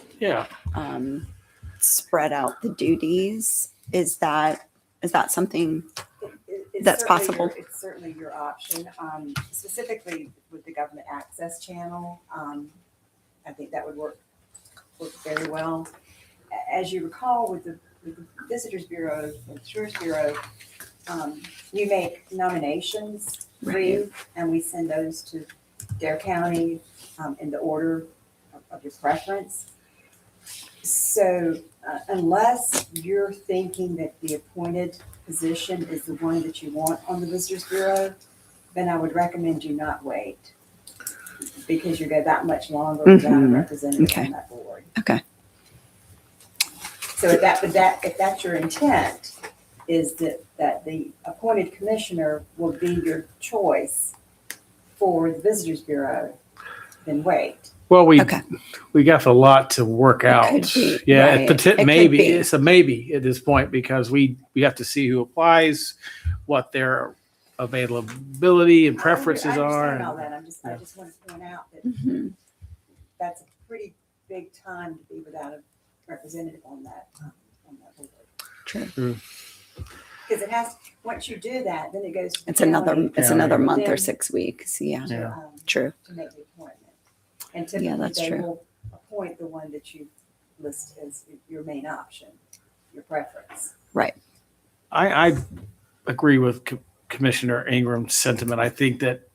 spread out the duties. Is that something that's certainly possible? It's certainly your option. Specifically with the government access channel, I think that would work very well. As you recall, with the Visitors Bureau and Tourist Bureau, you make nominations through, and we send those to Dare County in the order of your preference. So unless you're thinking that the appointed position is the one that you want on the Visitors Bureau, then I would recommend you not wait, because you go that much longer without a representative on that board. Okay. So if that's your intent, is that the appointed commissioner will be your choice for the Visitors Bureau, then wait. Well, we got a lot to work out. be, Yeah, right. It could maybe be. it's a maybe at this point, because we have to see who applies, what their availability and preferences I are. understand all that. I just want to point out that that's a pretty big time to be without a representative on that board. True. Because it has, once you do that, then it goes. to the It's another county month or Then- 6 weeks. Yeah. Yeah. True. To make the appointment. And Yeah, typically that's they true. will appoint the one that you list as your main option, your preference. I agree with Commissioner Ingram's sentiment. I think that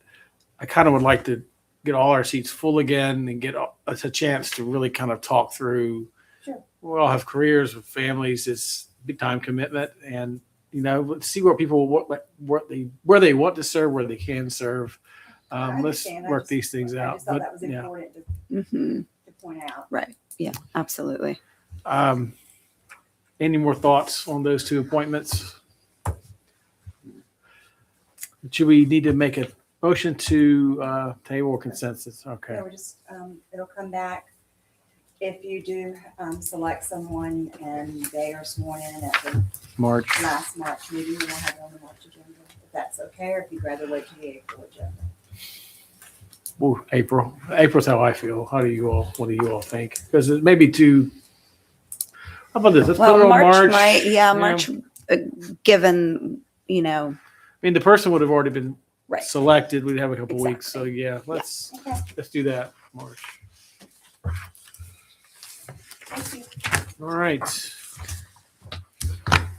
I kind of would like to get all our seats full again and get us a chance to really kind of talk through. Sure. We all have careers with families. It's big time commitment, and let's see where people where they want to serve, where they can serve. I Let's understand. work these things I out. just thought that But was yeah. important Hmm. to point out. Right. Yeah, absolutely. Any more thoughts on those two appointments? Should we need to make a motion to table consensus? Okay. Yeah, we're just, it'll come back if you do select someone and they are sworn in at the March. last March meeting, we'll have it on the March agenda, if that's okay, or if you'd rather wait till the April agenda. Ooh, April. April's how I feel. What do you all think? Because it may be too. How about this? Let's Well, put it on March March. might, March, given, I mean, the person would have already been Right. selected. We'd have a couple weeks. So Exactly. yeah, let's Okay. do that. March. Thank you. All right.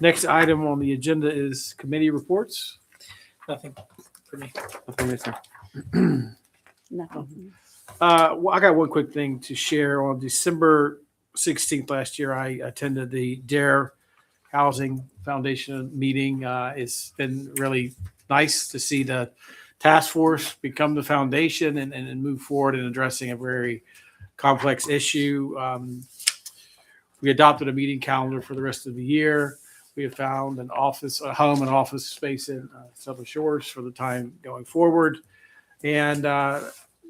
Next item on the agenda is committee reports. Nothing for me. Nothing missing. Nothing. Well, I got one quick thing to share. On December 16th last year, I attended the DARE Housing Foundation meeting. It's been really nice to see the task force become the foundation and move forward in addressing a very complex issue. We adopted a meeting calendar for the rest of the year. We have found an office, a home and office space in Southern Shores for the time going forward. And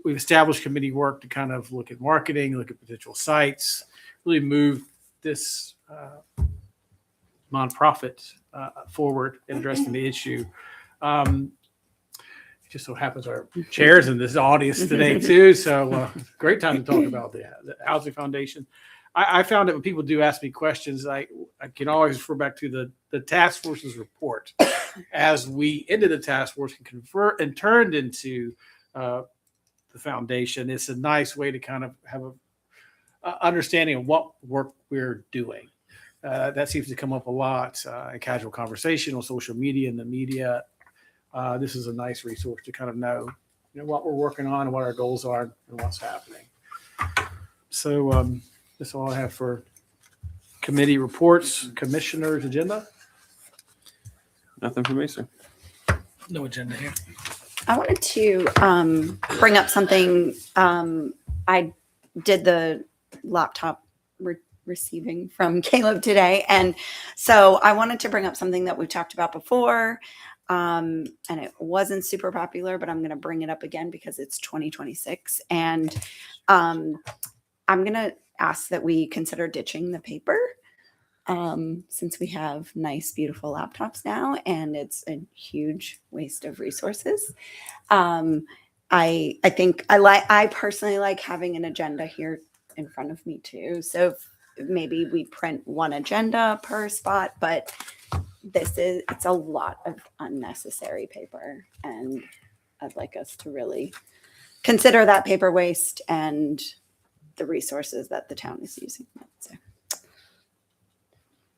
we've established committee work to kind of look at marketing, look at potential sites, really move this nonprofit forward in addressing the issue. It just so happens our chair's in this audience today too. So great time to talk about the Housing Foundation. I found that when people do ask me questions, I can always refer back to the task force's report. As we ended the task force and convert and turned into the foundation, it's a nice way to kind of have a understanding of what work we're doing. That seems to come up a lot in casual conversation on social media and the media. This is a nice resource to kind of know, what we're working on and what our goals are and what's happening. So that's all I have for committee reports, commissioners' agenda. Nothing for me, sir. No agenda here. I wanted to bring up something. I did the laptop receiving from Caleb today. And so I wanted to bring up something that we've talked about before. And it wasn't super popular, but I'm going to bring it up again because it's 2026. And I'm going to ask that we consider ditching the paper. Since we have nice, beautiful laptops now, and it's a huge waste of resources. I think I personally like having an agenda here in front of me too. So maybe we print one agenda per spot, but it's a lot of unnecessary paper, and I'd like us to really consider that paper waste and the resources that the town is using. So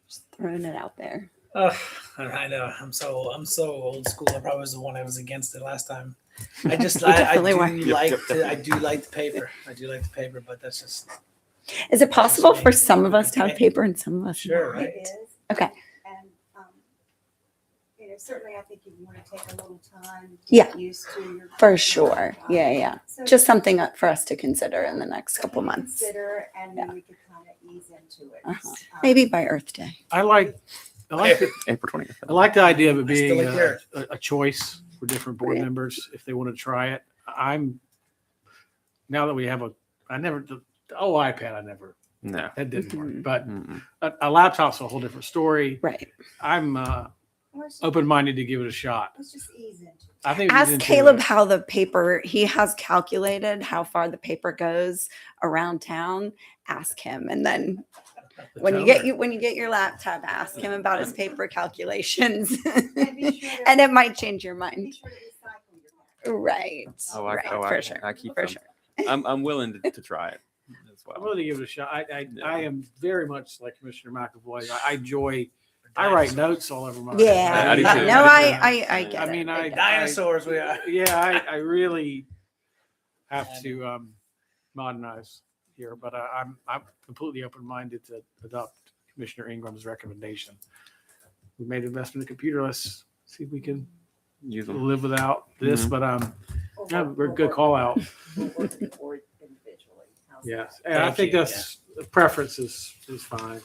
just throwing it out there. I know. I'm so old school. I probably was the one I was against it last time. I just Definitely I were. do like the paper. I do like the paper, but that's just Is it possible for some of us to have paper and some of us sure, not? right? It is. Okay. And, certainly I think you want to take a little time to Yeah. get used to your. For sure. Yeah. So Just something for us to consider in the next couple months. consider, and then Yeah. we could kind of ease into it. Uh-huh. Maybe by Earth Day. I like April 20th. I like the idea of it I still being like yours. a choice for different board Yeah. members if they want to try it. Now that we have the iPad, No. that didn't Mhm. work. But Mm-mm. a laptop's a whole different story. Right. I'm Let's open-minded to give it a shot. just ease into it. I think Ask Caleb how the paper, he has calculated how far the paper goes around town. Ask him. And then when you get your laptop, ask him about his paper calculations. And be sure to- And it might change your Be mind. sure to recycle your paper. Right. I for sure. I keep For them. sure. I'm willing to try it as I'm well. willing to give it a shot. I Yeah. am very much like Commissioner McAvoy. I write notes all over my. Yeah. I do too. No, I get I it. mean, I get it. Dinosaurs we are. Yeah, I really have to modernize here, but I'm completely open-minded to adopt Commissioner Ingram's recommendation. We made an investment in a computer. Let's see if we can Use them. live without this, Mhm. but Or yeah, work- very or good work- call out. or work the board individually. How's Yes, that? and I Thank think you, that's the preference is fine.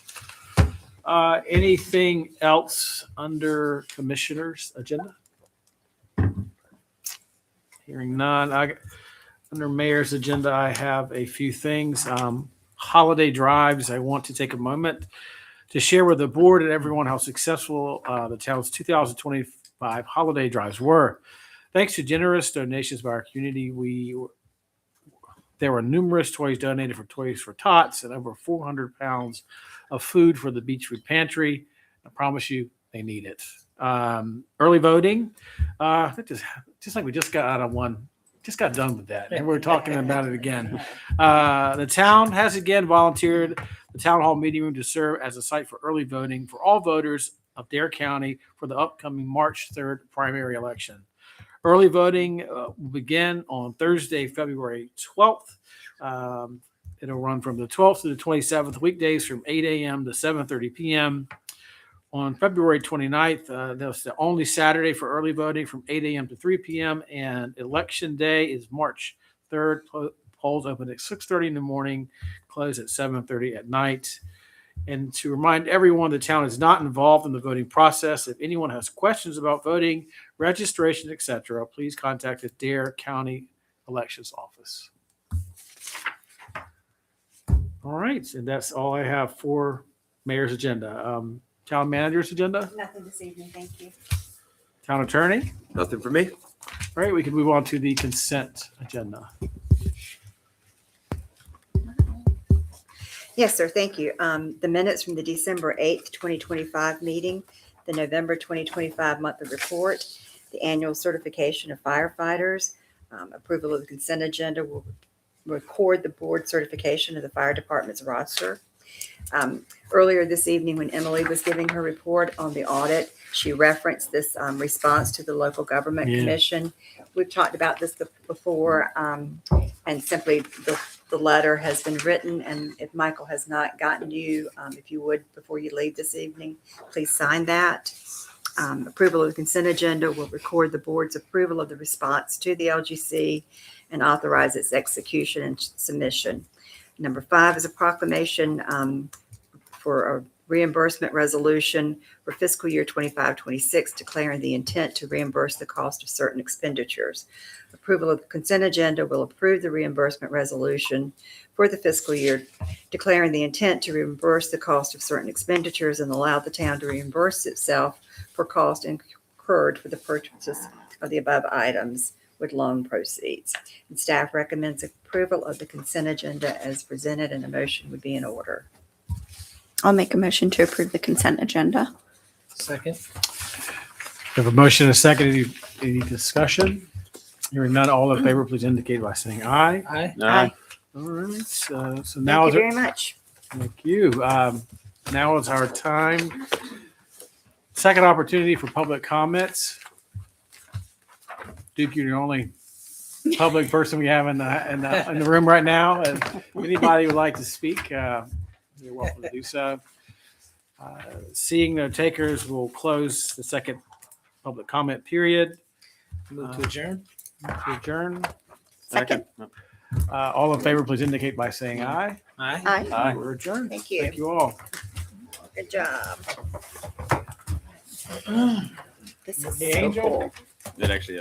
Anything else under commissioners' agenda? Hearing none. Under mayor's agenda, I have a few things. Holiday drives. I want to take a moment to share with the board and everyone how successful the town's 2025 holiday drives were. Thanks to generous donations by our community, there were numerous toys donated for Toys for Tots and over 400 pounds of food for the Beach Food Pantry. I promise you, they need it. Early voting, just like we just got out of one just got done with that, and we're talking about it again. The town has again volunteered the town hall meeting room to serve as a site for early voting for all voters of Dare County for the upcoming March 3rd primary election. Early voting will begin on Thursday, February 12th. It'll run from the 12th to the 27th, weekdays from 8 a.m. to 7:30 p.m. On February 29th, that's the only Saturday for early voting from 8 a.m. to 3 p.m. And election day is March 3rd. Polls open at 6:30 in the morning, close at 7:30 at night. And to remind everyone, the town is not involved in the voting process. If anyone has questions about voting, registration, etc., please contact the Dare County Elections Office. All right, and that's all I have for mayor's agenda. Town manager's agenda, Nothing this evening, thank you. town attorney. Nothing for me. All right, we can move on to the consent agenda. Yes, sir, thank you. The minutes from the December 8th, 2025 meeting, the November 2025 monthly report, the annual certification of firefighters, approval of the consent agenda will record the board certification of the fire department's roster. Earlier this evening, when Emily was giving her report on the audit, she referenced this response to the local government commission. We've talked about this before, and simply the letter has been written. And if Michael has not gotten you, if you would, before you leave this evening, please sign that. Approval of the consent agenda will record the board's approval of the response to the LGC and authorize its execution and submission. Number 5 is a proclamation for a reimbursement resolution for fiscal year 25-26, declaring the intent to reimburse the cost of certain expenditures. Approval of the consent agenda will approve the reimbursement resolution for the fiscal year, declaring the intent to reimburse the cost of certain expenditures and allow the town to reimburse itself for cost incurred for the purchases of the above items with loan proceeds. And staff recommends approval of the consent agenda as presented, and a motion would be in order. I'll make a motion to approve the consent agenda. Second. We have a motion and a second. Any discussion? Hearing none, all in favor, please indicate by saying aye. Aye. Aye. All right, so now Thank is you very much. Thank you. Now is our time. Second opportunity for public comments. Duke, you're the only public person we have in the room right now. If anybody would like to speak, you're welcome to do so. Seeing no takers, we'll close the second public comment period. Move to adjourn. To adjourn. Second. All in favor, please indicate by saying aye. Aye. Aye. We're adjourned. Thank you. Thank you all. Good job. This is The so angel. cool. It actually is.